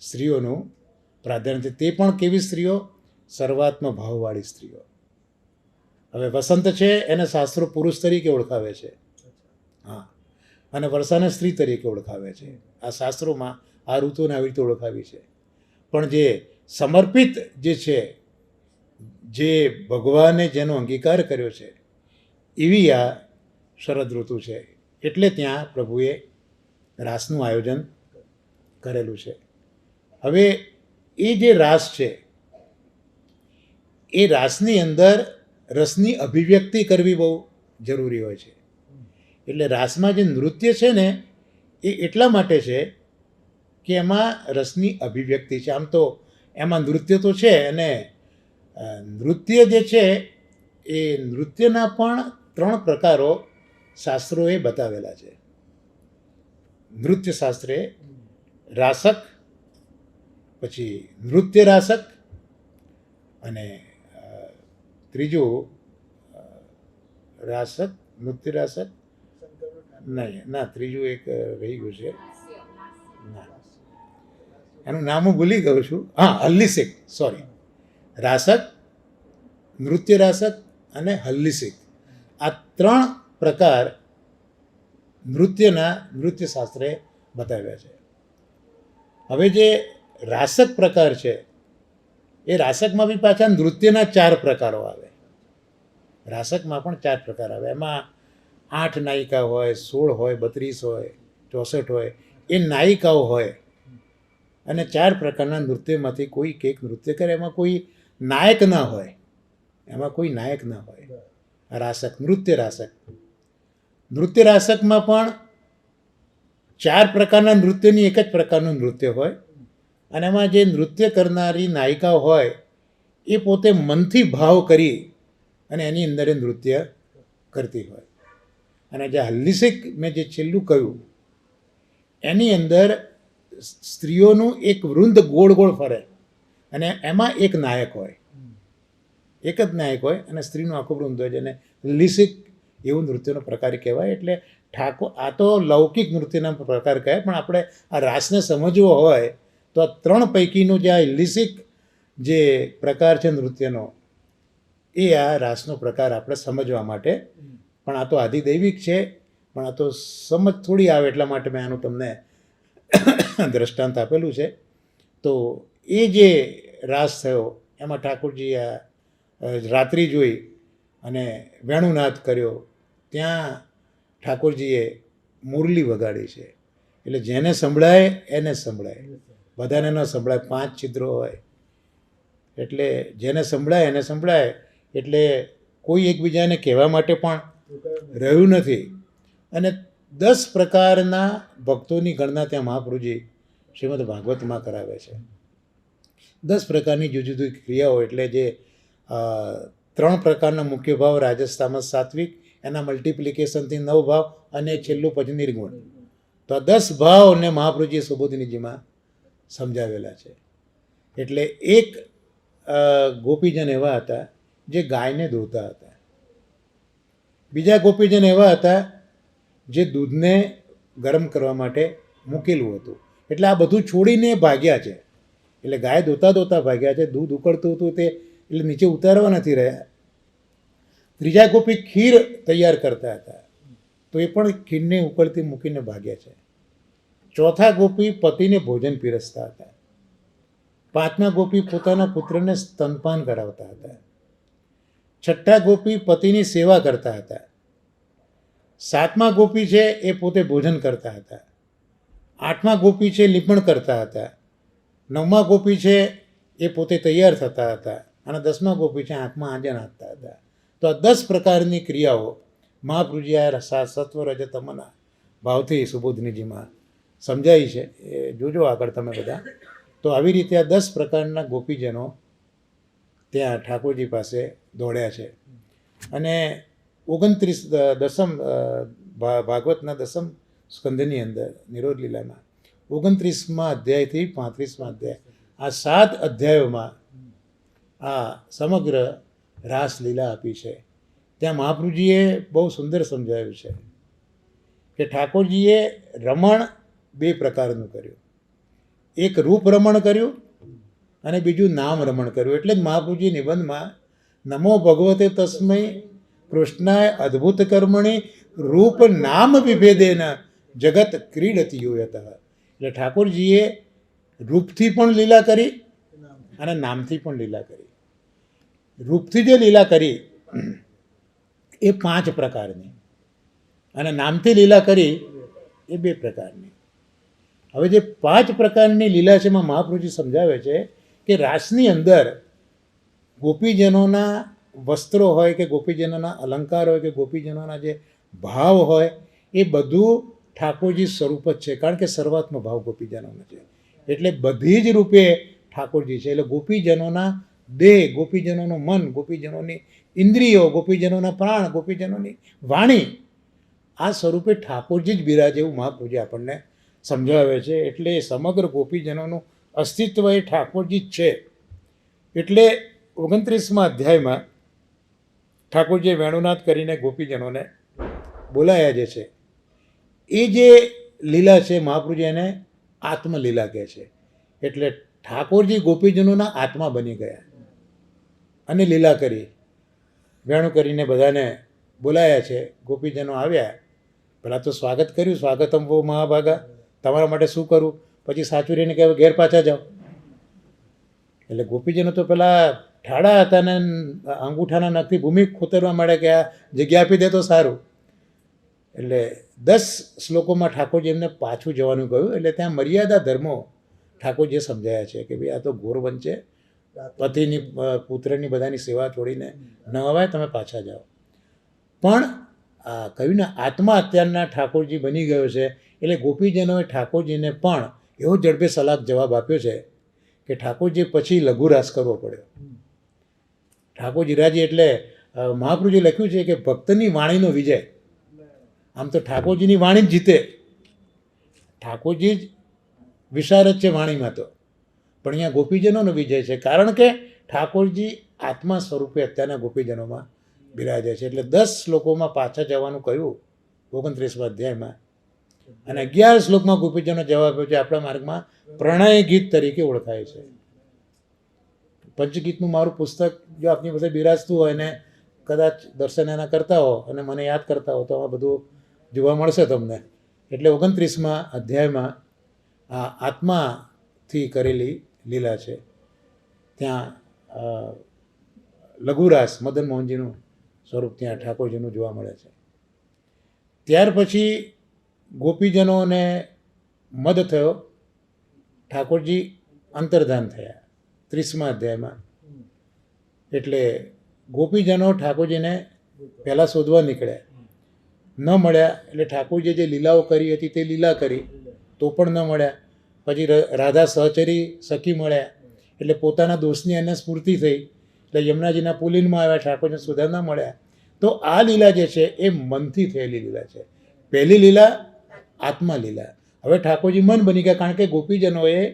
A: સ્ત્રીઓનું પ્રાધાન્ય છે. તે પણ કેવી સ્ત્રીઓ? સર્વાત્મ ભાવવાળી સ્ત્રીઓ. હવે વસંત છે એને શાસ્ત્રો પુરુષ તરીકે ઓળખાવે છે, હા, અને વર્ષાને સ્ત્રી તરીકે ઓળખાવે છે. આ શાસ્ત્રોમાં આ ઋતુને આવી રીતે ઓળખાવી છે. પણ જે સમર્પિત જે છે, જે ભગવાને જેનો અંગીકાર કર્યો છે, એવી આ શરદ ઋતુ છે. એટલે ત્યાં પ્રભુએ રાસનું આયોજન કરેલું છે. હવે એ જે રાસ છે, એ રાસની અંદર રસની અભિવ્યક્તિ કરવી બહુ જરૂરી હોય છે. એટલે રાસમાં જે નૃત્ય છે ને એ એટલા માટે છે કે એમાં રસની અભિવ્યક્તિ છે. આમ તો એમાં નૃત્ય તો છે, અને નૃત્ય જે છે એ નૃત્યના પણ 3 પ્રકારો શાસ્ત્રોએ બતાવેલા છે. નૃત્ય શાસ્ત્રે રાસક, પછી નૃત્ય રાસક, અને ત્રીજું રાસક, નૃત્ય રાસક નહીં, ના, ત્રીજું એક રહી ગયું છે, ના, એનું નામ હું ભૂલી ગયો છું. હા, હલ્લીસિક, સોરી. રાસક, નૃત્ય રાસક અને હલ્લીસિક, આ 3 પ્રકાર નૃત્ય શાસ્ત્રે બતાવ્યા છે. હવે જે રાસક પ્રકાર છે એ રાસકમાં બી પાછા નૃત્યના 4 પ્રકારો આવે. રાસકમાં પણ 4 પ્રકાર આવે. એમાં 8 નાયિકા હોય, 16 હોય, 32 હોય, 64 હોય, એ નાયિકાઓ હોય. અને 4 પ્રકારના નૃત્યમાંથી કોઈ એક નૃત્ય કરે. એમાં કોઈ નાયક ના હોય, એમાં કોઈ નાયક ના હોય. રાસક, નૃત્ય રાસક. નૃત્ય રાસકમાં પણ 4 પ્રકારના નૃત્યની એક જ પ્રકારનું નૃત્ય હોય. અને એમાં જે નૃત્ય કરનારી નાયિકા હોય એ પોતે મનથી ભાવ કરી અને એની અંદર એ નૃત્ય કરતી હોય. અને જે હલ્લીસિક મેં જે છેલ્લું કહ્યું એની અંદર સ્ત્રીઓનું એક વૃંદ ગોળ ગોળ ફરે અને એમાં એક નાયક હોય, એક જ નાયક હોય અને સ્ત્રીનું આખું વૃંદ હોય, જેને હલ્લીસિક એવું નૃત્યનો પ્રકાર કહેવાય. એટલે આ તો લૌકિક નૃત્યના પ્રકાર કહે, પણ આપણે આ રાસને સમજવો હોય તો આ 3 પૈકીનો જે આ ઇલિસિક જે પ્રકાર છે નૃત્યનો, એ આ રાસનો પ્રકાર આપણે સમજવા માટે. પણ આ તો આધિદૈવિક છે, પણ આ તો સમજ થોડી આવે એટલા માટે મેં આનું તમને દ્રષ્ટાંત આપેલું છે. તો એ જે રાસ થયો એમાં ઠાકોરજી આ રાત્રિ જોઈ અને વેણુનાદ કર્યો. ત્યાં ઠાકોરજીએ મુરલી વગાડી છે, એટલે જેને સંભળાય એને સંભળાય, બધાને ન સંભળાય. 5 છિદ્રો હોય એટલે જેને સંભળાય એને સંભળાય. એટલે કોઈ એકબીજાને કહેવા માટે પણ રહ્યું નથી. અને 10 પ્રકારના ભક્તોની ગણના ત્યાં મહાપ્રભુજી શ્રીમદ ભાગવતમાં કરાવે છે. 10 પ્રકારની જુદી જુદી ક્રિયાઓ, એટલે જે 3 પ્રકારના મુખ્ય ભાવ, રાજસ, તામસ, સાત્વિક, એના મલ્ટિપ્લિકેશનથી 9 ભાવ, અને છેલ્લું પછી નિર્ગુણ. તો આ 10 ભાવને મહાપ્રભુજીએ સુબોધનીજીમાં સમજાવેલા છે. એટલે એક ગોપીજન એવા હતા જે ગાયને દોતા હતા. બીજા ગોપીજન એવા હતા જે દૂધને ગરમ કરવા માટે મૂકેલું હતું. એટલે આ બધું છોડીને ભાગ્યા છે. એટલે ગાય દોતા દોતા ભાગ્યા છે. દૂધ ઉકળતું હતું તે એટલે નીચે ઉતારવા નથી રહ્યા. ત્રીજા ગોપી ખીર તૈયાર કરતા હતા, તો એ પણ ખીરને ઉકળતી મૂકીને ભાગ્યા છે. ચોથા ગોપી પતિને ભોજન પીરસતા હતા. 5મા ગોપી પોતાના પુત્રને સ્તનપાન કરાવતા હતા. 6ઠ્ઠા ગોપી પતિની સેવા કરતા હતા. 7મા ગોપી છે એ પોતે ભોજન કરતા હતા. 8મા ગોપી છે લીપણ કરતા હતા. 9મા ગોપી છે એ પોતે તૈયાર થતા હતા. અને 10મા ગોપી છે આંખમાં આંજણ આપતા હતા. તો આ 10 પ્રકારની ક્રિયાઓ મહાપ્રભુજી આ સત્વ રજ તમના ભાવથી સુબોધનીજીમાં સમજાઈ છે. એ જોજો આગળ તમે બધા. તો આવી રીતે આ 10 પ્રકારના ગોપીજનો ત્યાં ઠાકોરજી પાસે દોડ્યા છે. અને 29 ભાગવતના 10મ સ્કંદની અંદર નિરોધ લીલામાં 29મા અધ્યાયથી 35મા અધ્યાય, આ 7 અધ્યાયોમાં આ સમગ્ર રાસલીલા આપી છે. ત્યાં મહાપ્રભુજીએ બહુ સુંદર સમજાવ્યું છે કે ઠાકોરજીએ રમણ 2 પ્રકારનું કર્યું. એક રૂપ રમણ કર્યું અને બીજું નામ રમણ કર્યું. એટલે જ મહાપ્રભુજી નિબંધમાં નમો ભગવતે તસ્મૈ કૃષ્ણાય અદ્ભુત કર્મણી રૂપ નામ વિભેદેન જગત ક્રીડતી યુયત. એટલે ઠાકોરજીએ રૂપથી પણ લીલા કરી અને નામથી પણ લીલા કરી. રૂપથી જે લીલા કરી એ 5 પ્રકારની, અને નામથી લીલા કરી એ 2 પ્રકારની. હવે જે 5 પ્રકારની લીલા છે એમાં મહાપ્રભુજી સમજાવે છે કે રાસની અંદર ગોપીજનોના વસ્ત્રો હોય કે ગોપીજનોના અલંકાર હોય કે ગોપીજનોના જે ભાવ હોય એ બધું ઠાકોરજી સ્વરૂપ જ છે. કારણ કે સર્વાત્મ ભાવ ગોપીજનોનો છે. એટલે બધી જ રૂપે ઠાકોરજી છે. એટલે ગોપીજનોના દેહ, ગોપીજનોનું મન, ગોપીજનોની ઇન્દ્રિયો, ગોપીજનોના પ્રાણ, ગોપીજનોની વાણી, આ સ્વરૂપે ઠાકોરજી જ બિરાજે એવું મહાપ્રભુજી આપણને સમજાવે છે. એટલે સમગ્ર ગોપીજનોનું અસ્તિત્વ એ ઠાકોરજી જ છે. એટલે 29મા અધ્યાયમાં ઠાકોરજીએ વેણુનાદ કરીને ગોપીજનોને બોલાયા જે છે, એ જે લીલા છે મહાપ્રભુજી એને આત્મલીલા કહે છે. એટલે ઠાકોરજી ગોપીજનોના આત્મા બની ગયા અને લીલા કરી. વેણું કરીને બધાને બોલાયા છે. ગોપીજનો આવ્યા, પહેલાં તો સ્વાગત કર્યું, સ્વાગતમ વો મહાભાગા, તમારા માટે શું કરું. પછી સાચું રહીને કહે ઘેર પાછા જાઓ. એટલે ગોપીજનો તો પેલા ઠાડા હતા ને અંગૂઠાના નખથી ભૂમિ ખોતરવા માંડે કે આ જગ્યા આપી દે તો સારું. એટલે 10 શ્લોકોમાં ઠાકોરજી એમને પાછું જવાનું કહ્યું. એટલે ત્યાં મર્યાદા ધર્મો ઠાકોરજીએ સમજાયા છે કે ભાઈ આ તો ઘોર વંચે, પતિની પુત્રની બધાની સેવા છોડીને ન અવાય, તમે પાછા જાઓ. પણ આ કહ્યું ને આત્મા અત્યારના ઠાકોરજી બની ગયો છે. એટલે ગોપીજનોએ ઠાકોરજીને પણ એવો ઝડપે સલાહ જવાબ આપ્યો છે કે ઠાકોરજી પછી લઘુરાસ કરવો પડ્યો. ઠાકોરજી રાજી એટલે મહાપ્રભુજી લખ્યું છે કે ભક્તની વાણીનો વિજય. આમ તો ઠાકોરજીની વાણી જ જીતે, ઠાકોરજી જ વિશારદ છે વાણીમાં તો, પણ અહીંયા ગોપીજનોનો વિજય છે. કારણ કે ઠાકોરજી આત્મા સ્વરૂપે અત્યારના ગોપીજનોમાં બિરાજે છે. એટલે 10 શ્લોકોમાં પાછા જવાનું કહ્યું 29મા અધ્યાયમાં. અને 11 શ્લોકમાં ગોપીજનો જવાબ આપ્યો છે આપણા માર્ગમાં પ્રણય ગીત તરીકે ઓળખાય છે. પંચગીતનું મારું પુસ્તક જો આપની પાસે બિરાજતું હોય ને કદાચ દર્શન એના કરતા હો અને મને યાદ કરતા હો તો આમાં બધું જોવા મળશે તમને. એટલે 29મા અધ્યાયમાં આ આત્માથી કરેલી લીલા છે. ત્યાં લઘુરાસ મદન મોહનજીનું સ્વરૂપ ત્યાં ઠાકોરજીનું જોવા મળે છે. ત્યાર પછી ગોપીજનોને મદ થયો, ઠાકોરજી અંતર્ધાન થયા 30મા અધ્યાયમાં. એટલે ગોપીજનો ઠાકોરજીને પહેલાં શોધવા નીકળ્યા, ન મળ્યા. એટલે ઠાકોરજીએ જે લીલાઓ કરી હતી તે લીલા કરી તો પણ ન મળ્યા. પછી રાધા સહચરી સખી મળ્યા, એટલે પોતાના દોષની એને સ્ફૂર્તિ થઈ, એટલે યમુનાજીના પુલિનમાં આવ્યા, ઠાકોરજીને સુધા ન મળ્યા. તો આ લીલા જે છે એ મનથી થયેલી લીલા છે. પહેલી લીલા આત્મા લીલા. હવે ઠાકોરજી મન બની ગયા, કારણ કે ગોપીજનોએ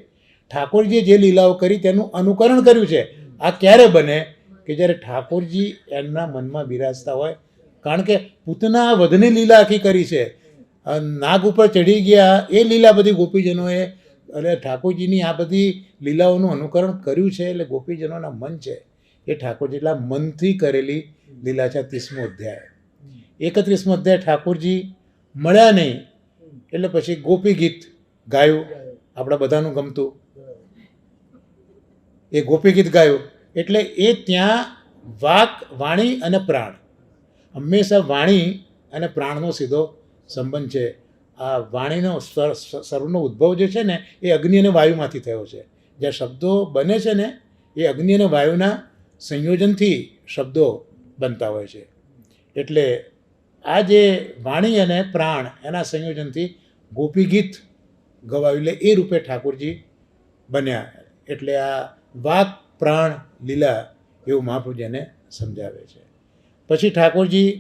A: ઠાકોરજીએ જે લીલાઓ કરી તેનું અનુકરણ કર્યું છે. આ ક્યારે બને કે જ્યારે ઠાકોરજી એમના મનમાં બિરાજતા હોય. કારણ કે પૂતના વધની લીલા આખી કરી છે, નાગ ઉપર ચડી ગયા, એ લીલા બધી ગોપીજનોએ એટલે ઠાકોરજીની આ બધી લીલાઓનું અનુકરણ કર્યું છે. એટલે ગોપીજનોના મન છે એ ઠાકોરજી એટલા મનથી કરેલી લીલા છે. 30મો અધ્યાય. 31મો અધ્યાય ઠાકોરજી મળ્યા નહીં, એટલે પછી ગોપી ગીત ગાયું, આપણા બધાનું ગમતું એ ગોપી ગીત ગાયું. એટલે એ ત્યાં વાક, વાણી અને પ્રાણ, હંમેશા વાણી અને પ્રાણનો સીધો સંબંધ છે. આ વાણીનો સર્વનો ઉદ્ભવ જે છે ને એ અગ્નિ અને વાયુમાંથી થયો છે. જ્યાં શબ્દો બને છે ને એ અગ્નિ અને વાયુના સંયોજનથી શબ્દો બનતા હોય છે. એટલે આ જે વાણી અને પ્રાણ એના સંયોજનથી ગોપી ગીત ગવાયું, એટલે એ રૂપે ઠાકોરજી બન્યા. એટલે આ વાક પ્રાણ લીલા એવું મહાપ્રભુજીને સમજાવે છે. પછી ઠાકોરજી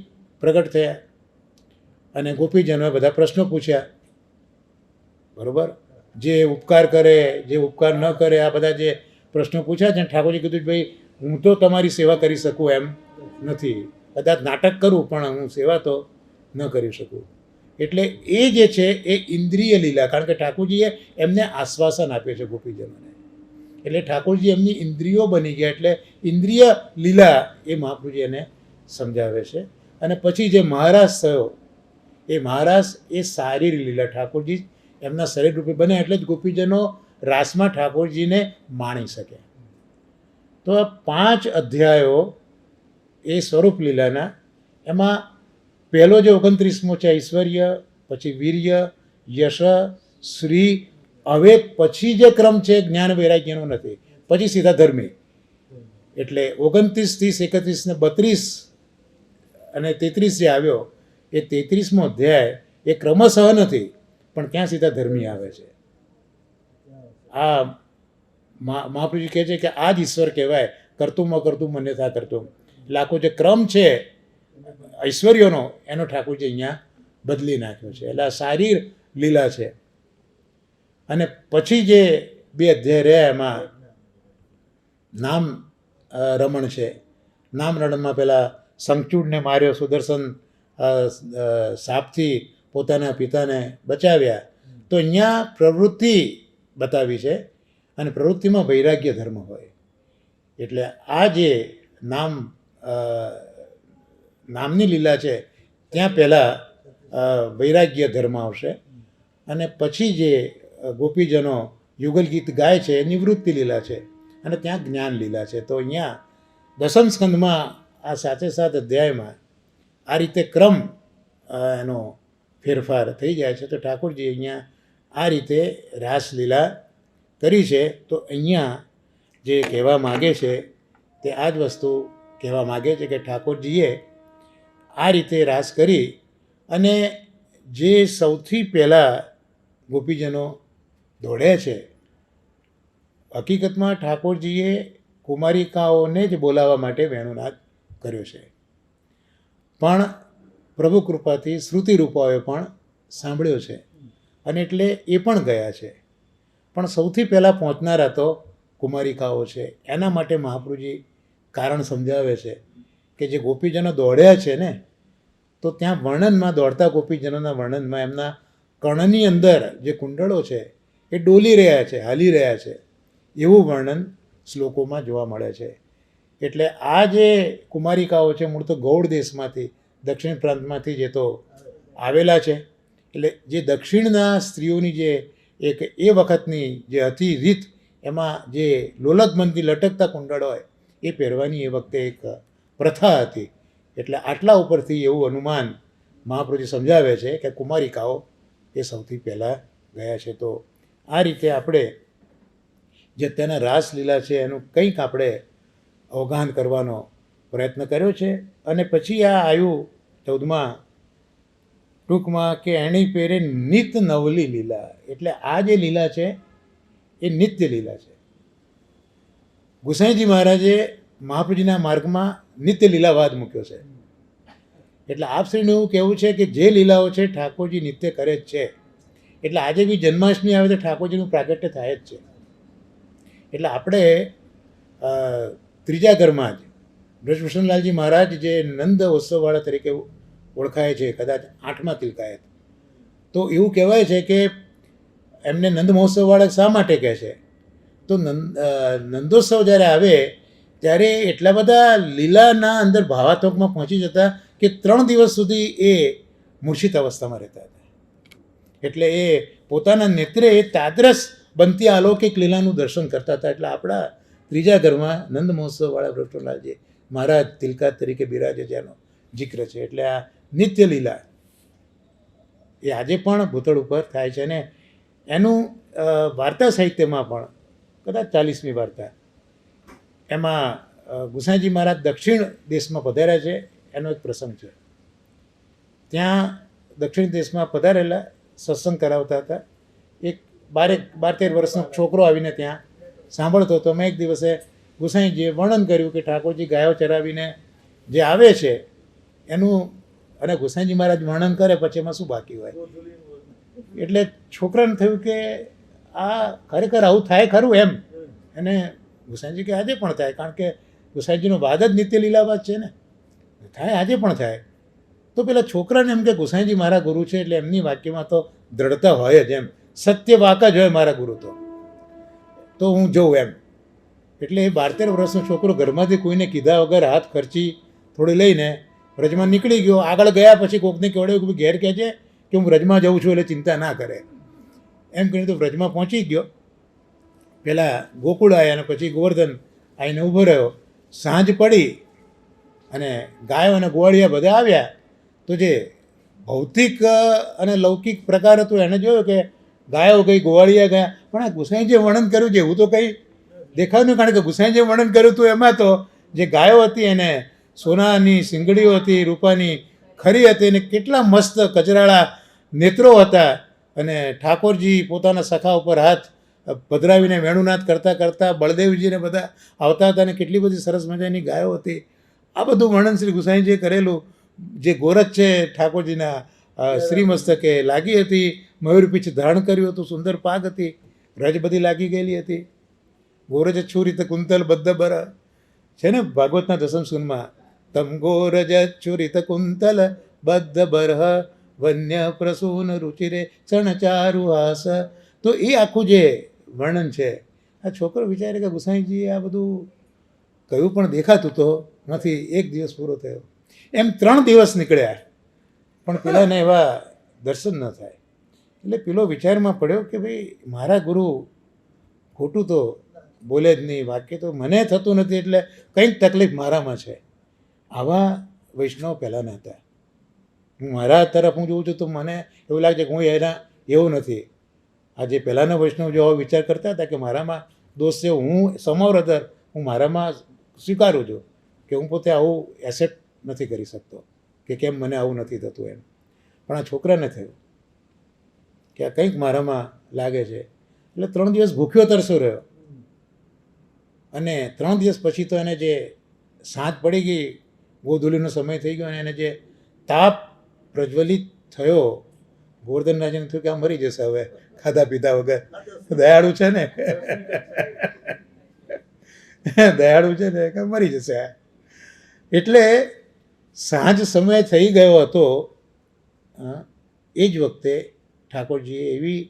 A: પ્રગટ થયા અને ગોપીજનોએ બધા પ્રશ્નો પૂછ્યા. બરાબર, જે ઉપકાર કરે, જે ઉપકાર ન કરે, આ બધા જે પ્રશ્નો પૂછ્યા છે. ઠાકોરજી કીધું કે ભાઈ હું તો તમારી સેવા કરી શકું એમ નથી, કદાચ નાટક કરું પણ હું સેવા તો ન કરી શકું. એટલે એ જે છે એ ઇન્દ્રિય લીલા, કારણ કે ઠાકોરજીએ એમને આશ્વાસન આપ્યું છે ગોપીજનોને. એટલે ઠાકોરજી એમની ઇન્દ્રિયો બની ગયા, એટલે ઇન્દ્રિય લીલા એ મહાપ્રભુજી એને સમજાવે છે. અને પછી જે મહારાસ થયો એ મહારાસ એ શારીર લીલા, ઠાકોરજી એમના શરીર રૂપે બન્યા, એટલે જ ગોપીજનો રાસમાં ઠાકોરજીને માણી શકે. તો આ 5 અધ્યાયો એ સ્વરૂપ લીલાના. એમાં પહેલો જે 29મો છે ઐશ્વર્ય, પછી વીર્ય, યશ, શ્રી. હવે પછી જે ક્રમ છે જ્ઞાન વૈરાગ્યનો નથી, પછી સીધા ધર્મી. એટલે 29, 30, 31 ને 32 અને 33 જે આવ્યો એ 33મો અધ્યાય એ ક્રમશઃ નથી, પણ ત્યાં સીધા ધર્મી આવે છે. આ મહાપ્રભુજી કહે છે કે આ જ ઈશ્વર કહેવાય, કરતું મન્યથા કરતું. એટલે આખો જે ક્રમ છે ઐશ્વર્યનો એનો ઠાકોરજી અહીંયા બદલી નાખ્યો છે. એટલે આ શારીર લીલા છે. અને પછી જે 2 અધ્યાય રહ્યા એમાં નામ રમણ છે. નામ રમણમાં પેલા શંખચૂડને માર્યો, સુદર્શન સાપથી પોતાના પિતાને બચાવ્યા. તો અહીંયા પ્રવૃત્તિ બતાવી છે અને પ્રવૃત્તિમાં વૈરાગ્ય ધર્મ હોય. એટલે આ જે નામની લીલા છે ત્યાં પહેલાં વૈરાગ્ય ધર્મ આવશે અને પછી જે ગોપીજનો યુગલ ગીત ગાય છે એ નિવૃત્તિ લીલા છે અને ત્યાં જ્ઞાન લીલા છે. તો અહીંયા 10મ સ્કંદમાં આ 7 અધ્યાયમાં આ રીતે ક્રમ એનો ફેરફાર થઈ જાય છે. તો ઠાકોરજી અહીંયા આ રીતે રાસલીલા કરી છે. તો અહીંયા જે કહેવા માગે છે તે આ જ વસ્તુ કહેવા માગે છે કે ઠાકોરજીએ આ રીતે રાસ કરી. અને જે સૌથી પહેલાં ગોપીજનો દોડે છે, હકીકતમાં ઠાકોરજીએ કુમારિકાઓને જ બોલાવવા માટે વેણુનાદ કર્યો છે, પણ પ્રભુ કૃપાથી શ્રુતિરૂપાઓએ પણ સાંભળ્યો છે અને એટલે એ પણ ગયા છે. પણ સૌથી પહેલાં પહોંચનારા તો કુમારિકાઓ છે. એના માટે મહાપ્રભુજી કારણ સમજાવે છે કે જે ગોપીજનો દોડ્યા છે ને તો ત્યાં વર્ણનમાં દોડતા ગોપીજનોના વર્ણનમાં એમના કર્ણની અંદર જે કુંડળો છે એ ડોલી રહ્યા છે, હાલી રહ્યા છે, એવું વર્ણન શ્લોકોમાં જોવા મળે છે. એટલે આ જે કુમારિકાઓ છે મૂળ તો ગૌડ દેશમાંથી, દક્ષિણ પ્રાંતમાંથી જે તો આવેલા છે. એટલે જે દક્ષિણના સ્ત્રીઓની જે એક એ વખતની જે હતી રીત, એમાં જે લોલકબંધી લટકતા કુંડળ હોય એ પહેરવાની એ વખતે એક પ્રથા હતી. એટલે આટલા ઉપરથી એવું અનુમાન મહાપ્રભુજી સમજાવે છે કે કુમારિકાઓ એ સૌથી પહેલાં ગયા છે. તો આ રીતે આપણે જે અત્યારના રાસલીલા છે એનું કંઈક આપણે અવગાહન કરવાનો પ્રયત્ન કર્યો છે. અને પછી આ આવ્યું 14મા ટૂંકમાં કે એની પેરે નિત નવલી લીલા. એટલે આ જે લીલા છે એ નિત્ય લીલા છે. ગુસાઈજી મહારાજે મહાપ્રભુજીના માર્ગમાં નિત્ય લીલાવાદ મૂક્યો છે. એટલે આપશ્રીનું એવું કહેવું છે કે જે લીલાઓ છે ઠાકોરજી નિત્ય કરે જ છે. એટલે આજે બી જન્માષ્ટમી આવે તો ઠાકોરજીનું પ્રાગટ્ય થાય જ છે. એટલે આપણે ત્રીજા ઘરમાં જ બ્રજભૂષણલાલજી મહારાજ જે નંદ ઉત્સવવાળા તરીકે ઓળખાય છે, કદાચ 8મા તિલકાયત, તો એવું કહેવાય છે કે એમને નંદ મહોત્સવવાળા શા માટે કહે છે? તો નંદોત્સવ જ્યારે આવે ત્યારે એટલા બધા લીલાના અંદર ભાવાત્મકમાં પહોંચી જતા કે 3 દિવસ સુધી એ મૂર્છિત અવસ્થામાં રહેતા હતા. એટલે એ પોતાના નેત્રે તાદ્રસ બનતી અલૌકિક લીલાનું દર્શન કરતા હતા. એટલે આપણા ત્રીજા ઘરમાં નંદ મહોત્સવવાળા બ્રજભૂષણલાલજી મહારાજ તિલકા તરીકે બિરાજે જેનો જિક્ર છે. એટલે આ નિત્ય લીલા એ આજે પણ ભૂતળ ઉપર થાય છે. અને એનું વાર્તા સાહિત્યમાં પણ કદાચ 40મી વાર્તા એમાં ગુસાઈજી મહારાજ દક્ષિણ દેશમાં પધાર્યા છે એનો એક પ્રસંગ છે. ત્યાં દક્ષિણ દેશમાં પધારેલા સત્સંગ કરાવતા હતા. એક 12-13 વર્ષનો છોકરો આવીને ત્યાં સાંભળતો હતો. મેં એક દિવસે ગુસાઈજીએ વર્ણન કર્યું કે ઠાકોરજી ગાયો ચરાવીને જે આવે છે એનું, અને ગુસાઈજી મહારાજ વર્ણન કરે પછી એમાં શું બાકી હોય. એટલે છોકરાને થયું કે આ ખરેખર આવું થાય ખરું એમ. અને ગુસાઈજી કે આજે પણ થાય, કારણ કે ગુસાઈજીનો વાદ જ નિત્ય લીલાવાદ છે ને, થાય આજે પણ થાય. તો પેલા છોકરાને એમ કે ગુસાઈજી મારા ગુરુ છે એટલે એમની વાક્યમાં તો દ્રઢતા હોય જ, એમ સત્ય વાક જ હોય મારા ગુરુ તો હું જોઉં એમ. એટલે એ 12-13 વર્ષનો છોકરો ઘરમાંથી કોઈને કીધા વગર હાથ ખર્ચી થોડી લઈને વ્રજમાં નીકળી ગયો. આગળ ગયા પછી કોકને કહેવાડ્યું કે ઘેર કહેજે કે હું વ્રજમાં જઉં છું એટલે ચિંતા ના કરે એમ કરીને. તો વ્રજમાં પહોંચી ગયો. પહેલાં ગોકુળ આવ્યા અને પછી ગોવર્ધન આવીને ઊભો રહ્યો. સાંજ પડી અને ગાયો અને ગોવાળિયા બધા આવ્યા. તો જે ભૌતિક અને લૌકિક પ્રકાર હતો એને જોયો કે ગાયો ગઈ, ગોવાળિયા ગયા, પણ આ ગુસાઈજીએ વર્ણન કર્યું છે એવું તો કંઈ દેખાયું નહીં. કારણ કે ગુસાઈજીએ વર્ણન કર્યું હતું એમાં તો જે ગાયો હતી એને સોનાની શિંગડીઓ હતી, રૂપાની ખરી હતી, અને કેટલા મસ્ત કચરાળા નેત્રો હતા. અને ઠાકોરજી પોતાના સખા ઉપર હાથ પધરાવીને વેણુનાદ કરતાં કરતાં બળદેવજીને બધા આવતા હતા, અને કેટલી બધી સરસ મજાની ગાયો હતી. આ બધું વર્ણન શ્રી ગુસાઈજીએ કરેલું. જે ગોરખ છે ઠાકોરજીના શ્રીમસ્તકે લાગી હતી, મયુરપીછ ધારણ કર્યું હતું, સુંદર પાગ હતી, રજ બધી લાગી ગયેલી હતી. ગોરજ છુરિત કુંતલ બદ્ધ બર છે ને ભાગવતના 10મ સ્કંદમાં, તમ ગોરજ છુરિત કુંતલ બદ્ધ બરહ વન્ય પ્રસૂન રુચિરે ચણચારુ હાસ. તો એ આખું જે વર્ણન છે, આ છોકરો વિચારે કે ગુસાઈજીએ આ બધું કયું પણ દેખાતું તો નથી. એક દિવસ પૂરો થયો, એમ 3 દિવસ નીકળ્યા, પણ પેલાને એવા દર્શન ન થાય. એટલે પેલો વિચારમાં પડ્યો કે ભાઈ મારા ગુરુ ખોટું તો બોલે જ નહીં, વાક્ય તો મને થતું નથી, એટલે કંઈક તકલીફ મારામાં છે. આવા વૈષ્ણવ પહેલાંના હતા. હું મારા તરફ હું જોઉં છું તો મને એવું લાગે છે કે હું એના એવું નથી. આ જે પહેલાંના વૈષ્ણવ જો આવો વિચાર કરતા હતા કે મારામાં દોષ છે, હું સમોરધર, હું મારામાં સ્વીકારું છું કે હું પોતે આવું એસેપ્ટ નથી કરી શકતો કે કેમ મને આવું નથી થતું એમ. પણ આ છોકરાને થયું કે આ કંઈક મારામાં લાગે છે. એટલે 3 દિવસ ભૂખ્યો તરસો રહ્યો. અને 3 દિવસ પછી તો એને જે સાંજ પડી ગઈ, ગોધૂલીનો સમય થઈ ગયો, અને એને જે તાપ પ્રજ્વલિત થયો, ગોવર્ધન રાજાને થયું કે આ મરી જશે હવે ખાધા પીધા વગર. દયાળુ છે ને દયાળુ છે ને કે મરી જશે. એટલે સાંજ સમય થઈ ગયો હતો. એ જ વખતે ઠાકોરજીએ એવી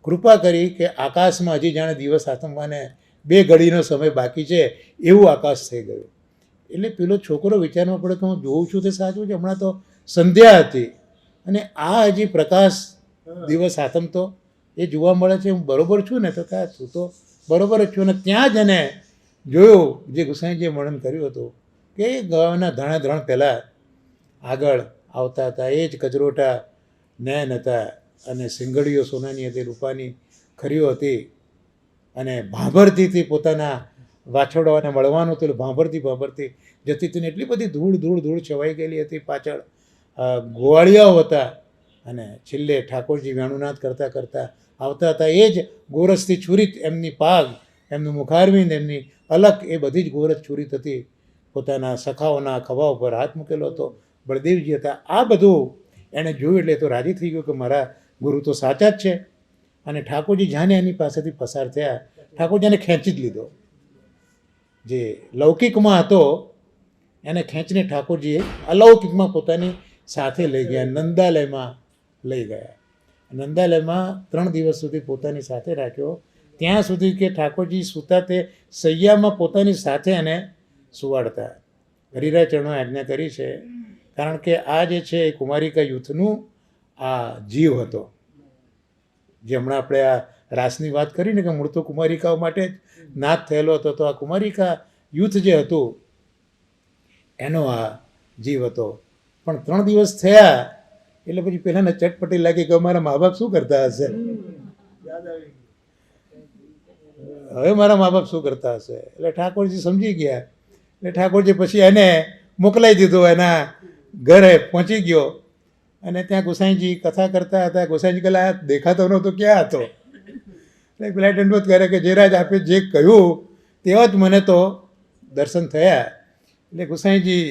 A: કૃપા કરી કે આકાશમાં હજી જાણે દિવસ આથમવાને 2 ઘડીનો સમય બાકી છે એવું આકાશ થઈ ગયું. એટલે પેલો છોકરો વિચારવા પડે કે હું જોઉં છું તે સાચું છે, હમણાં તો સંધ્યા હતી અને આ હજી પ્રકાશ દિવસ આથમતો એ જોવા મળે છે, હું બરોબર છું ને? તો કાં તું તો બરોબર જ છું. અને ત્યાં જ એને જોયું જે ગુસાઈજીએ વર્ણન કર્યું હતું કે ગવાના ધણા પહેલાં આગળ આવતા હતા. એ જ કચરોટા નયન હતા અને સિંગડીઓ સોનાની હતી, રૂપાની ખરીઓ હતી અને ભાંભરતી હતી. પોતાના વાછરડાઓને મળવાનું હતું, ભાંભરતી જતી હતી ને એટલી બધી ધૂળ છવાઈ ગયેલી હતી. પાછળ ગોવાળિયાઓ હતા અને છેલ્લે ઠાકોરજી વેણુનાદ કરતા આવતા હતા. એ જ ગોરસથી છુરિત એમની પાગ, એમનું મુખારવિંદ, એમની અલક, એ બધી જ ગોરસ છુરિત હતી. પોતાના સખાઓના ખભા ઉપર હાથ મૂકેલો હતો. બળદેવજી હતા. આ બધું એણે જોયું એટલે તો રાજી થઈ ગયો કે મારા ગુરુ તો સાચા જ છે. અને ઠાકોરજી જાણે એની પાસેથી પસાર થયા, ઠાકોરજી એને ખેંચી જ લીધો. જે લૌકિકમાં હતો એને ખેંચીને ઠાકોરજીએ અલૌકિકમાં પોતાની સાથે લઈ ગયા, નંદાલયમાં લઈ ગયા. નંદાલયમાં 3 દિવસ સુધી પોતાની સાથે રાખ્યો, ત્યાં સુધી કે ઠાકોરજી સૂતા તે સૈયામાં પોતાની સાથે એને સુવાડતા. હરિરાય ચરણોએ આજ્ઞા કરી છે, કારણ કે આ જે છે એ કુમારિકા યુથનું આ જીવ હતો. જે હમણાં આપણે આ રાસની વાત કરી ને કે મૂળ તો કુમારિકાઓ માટે જ નાદ થયેલો હતો, તો આ કુમારિકા યુથ જે હતું એનો આ જીવ હતો. પણ 3 દિવસ થયા એટલે પછી પહેલાંને ચટપટી લાગી કે મારા મા બાપ શું કરતા હશે, હવે મારા મા બાપ શું કરતા હશે. એટલે ઠાકોરજી સમજી ગયા. એટલે ઠાકોરજી પછી એને મોકલાવી દીધો, એના ઘરે પહોંચી ગયો. અને ત્યાં ગોસાઈજી કથા કરતા હતા. ગોસાઈજી કહેલા દેખાતો નહોતો, ક્યાં હતો? એટલે પેલા દંડવત કરે કે જેરાજ આપે જે કહ્યું તેવા જ મને તો દર્શન થયા. એટલે ગોસાઈજી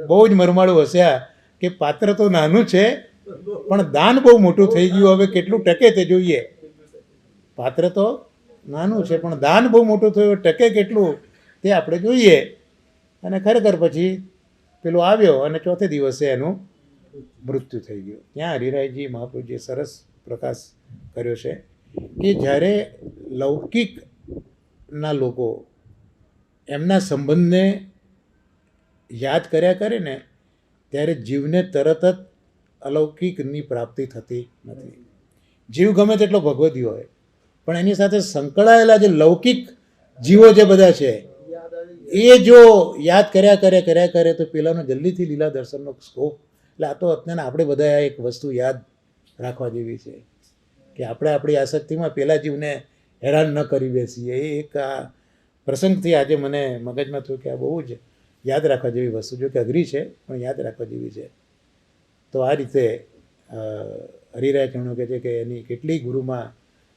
A: બહુ જ મરમાળું હસ્યા કે પાત્ર તો નાનું છે પણ દાન બહુ મોટું થઈ ગયું, હવે કેટલું ટકે તે જોઈએ. પાત્ર તો નાનું છે પણ દાન બહુ મોટું થયું, ટકે કેટલું તે આપણે જોઈએ. અને ખરેખર પછી પેલો આવ્યો અને ચોથે દિવસે એનું મૃત્યુ થઈ ગયું. ત્યાં હરિરાયજી મહાપ્રભુજીએ સરસ પ્રકાશ કર્યો છે કે જ્યારે લૌકિકના લોકો એમના સંબંધને યાદ કર્યા કરે ને ત્યારે જીવને તરત જ અલૌકિકની પ્રાપ્તિ થતી નથી. જીવ ગમે તેટલો ભગવદી હોય પણ એની સાથે સંકળાયેલા જે લૌકિક જીવો જે બધા છે એ જો યાદ કર્યા કરે તો પેલાનો જલ્દીથી લીલા દર્શનનો સ્કોપ. એટલે આ તો અત્યારે આપણે બધા એક વસ્તુ યાદ રાખવા જેવી છે કે આપણે આપણી આસક્તિમાં પેલા જીવને હેરાન ન કરી બેસીએ. એ એક આ પ્રસંગથી આજે મને મગજમાં થયું કે આ બહુ જ યાદ રાખવા જેવી વસ્તુ, જો કે અઘરી છે પણ યાદ રાખવા જેવી છે. તો આ રીતે હરિરાય ચરણો કહે છે કે એની કેટલી ગુરુમાં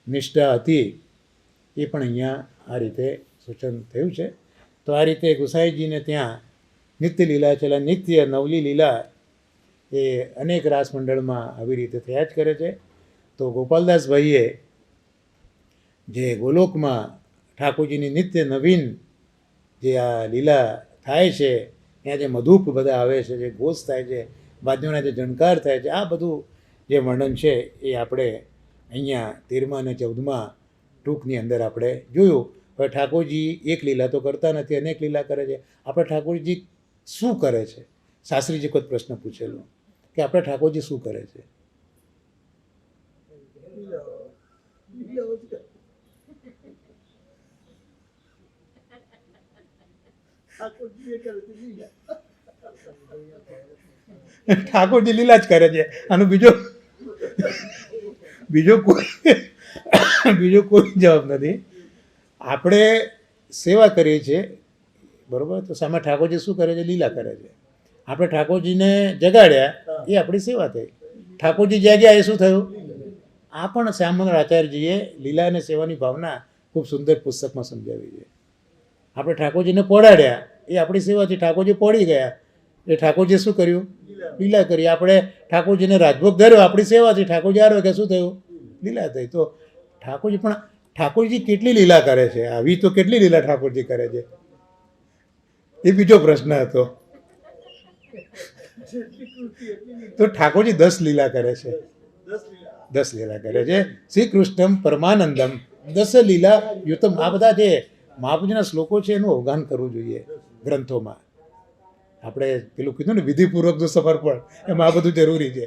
A: નિષ્ઠા હતી એ પણ અહીંયા આ રીતે સૂચન થયું છે. તો આ રીતે ગુસાઈજીને ત્યાં નિત્ય લીલા છે, નિત્ય નવલી લીલા એ અનેક રાસ મંડળમાં આવી રીતે થયા જ કરે છે. તો ગોપાલદાસભાઈએ જે ગોલોકમાં ઠાકોરજીની નિત્ય નવીન જે આ લીલા થાય છે, ત્યાં જે મધુપ બધા આવે છે, જે ઘોષ થાય છે, વાદ્યોના જે જણકાર થાય છે, આ બધું જે વર્ણન છે એ આપણે અહીંયા 13મા અને 14મા ટૂંકની અંદર આપણે જોયું. હવે ઠાકોરજી એક લીલા તો કરતા નથી, અનેક લીલા કરે છે. આપણે ઠાકોરજી શું કરે છે? શાસ્ત્રીજી કોઈ પ્રશ્ન પૂછેલો કે આપણે ઠાકોરજી શું કરે છે? ઠાકોરજી લીલા જ કરે છે. આનો બીજો કોઈ જવાબ નથી. આપણે સેવા કરીએ છીએ, બરાબર? તો સામે ઠાકોરજી શું કરે છે? લીલા કરે છે. આપણે ઠાકોરજીને જગાડ્યા એ આપણી સેવા થઈ. ઠાકોરજી જાગ્યા એ શું થયું? આ પણ શ્યામમંગળ આચાર્યજીએ લીલા અને સેવાની ભાવના ખૂબ સુંદર પુસ્તકમાં સમજાવી છે. આપણે ઠાકોરજીને પહોંચાડ્યા એ આપણી સેવાથી. ઠાકોરજી પહોંચી ગયા એ ઠાકોરજીએ શું કર્યું? લીલા કરી. આપણે ઠાકોરજીને રાજભોગ ધર્યો આપણી સેવાથી. ઠાકોરજી આવ્યો કે શું થયું? લીલા થઈ. તો ઠાકોરજી કેટલી લીલા કરે છે? આવી તો કેટલી લીલા ઠાકોરજી કરે છે? એ બીજો પ્રશ્ન હતો. તો ઠાકોરજી 10 લીલા કરે છે, 10 લીલા કરે છે. શ્રી કૃષ્ણમ પરમાનંદમ 10 લીલા યુતમ. આ બધા જે મહાપુરુષના શ્લોકો છે એનું અવગાન કરવું જોઈએ ગ્રંથોમાં. આપણે પેલું કીધું ને વિધિપૂર્વકનું સમર્પણ, એમાં આ બધું જરૂરી છે.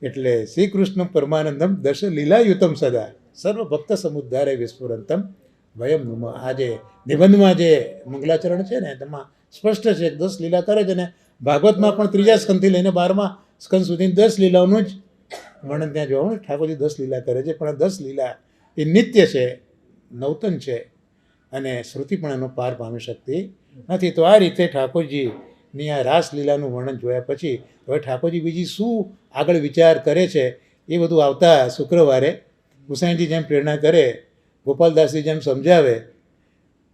A: એટલે શ્રી કૃષ્ણ પરમાનંદમ 10 લીલાયુતમ સદા સર્વ ભક્ત સમુદ્ધારે વિસ્ફુરંતમ વયમ નુમ. આ જે નિબંધમાં જે મંગલાચરણ છે ને તેમાં સ્પષ્ટ છે 10 લીલા કરે છે ને ભાગવતમાં પણ 3જા સ્કંદથી લઈને 12મા સ્કંદ સુધી 10 લીલાઓનું જ વર્ણન ત્યાં જોવા મળે. ઠાકોરજી 10 લીલા કરે છે, પણ આ 10 લીલા એ નિત્ય છે, નવતન છે અને શ્રુતિ પણ એનો પાર પામી શકતી નથી. તો આ રીતે ઠાકોરજીની આ રાસલીલાનું વર્ણન જોયા પછી હવે ઠાકોરજી બીજી શું આગળ વિચાર કરે છે એ બધું આવતા શુક્રવારે ગુસાઈજી જેમ પ્રેરણા કરે, ગોપાલદાસજી જેમ સમજાવે,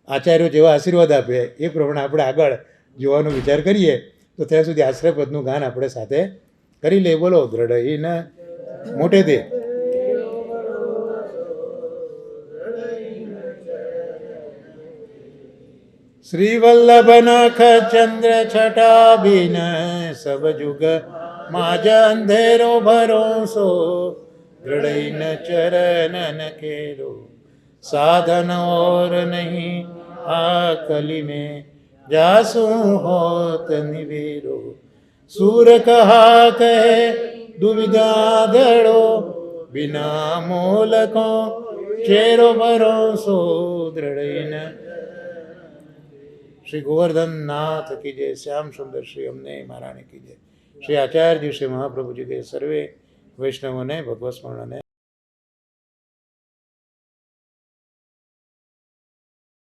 A: આચાર્યો જેવા આશીર્વાદ આપે એ પ્રમાણે આપણે આગળ જોવાનો વિચાર કરીએ. તો ત્યાં સુધી આશ્રયપદનું ગાન આપણે સાથે કરી લઈએ. બોલો દ્રઢઈને મોટેથી. શ્રી વલ્લભ નખ ચંદ્ર છટાબીન સબ જુગ માજ અંધેરો ભરોસો દૃઢ ચરણન કેરો સાધન ઓર નહીં આ કલી में जासू होत निवेरो सूर कहा कहे दुविधा दड़ो बिना मोलको चेरो भरोસો दृढ़. શ્રી ગોવર્ધન નાથ કી જય. શ્યામ સુંદર શ્રી અમને મહારાણી કી જય. શ્રી આચાર્ય શ્રી મહાપ્રભુજી કે સર્વે વૈષ્ણવોને ભગવત સ્મરણને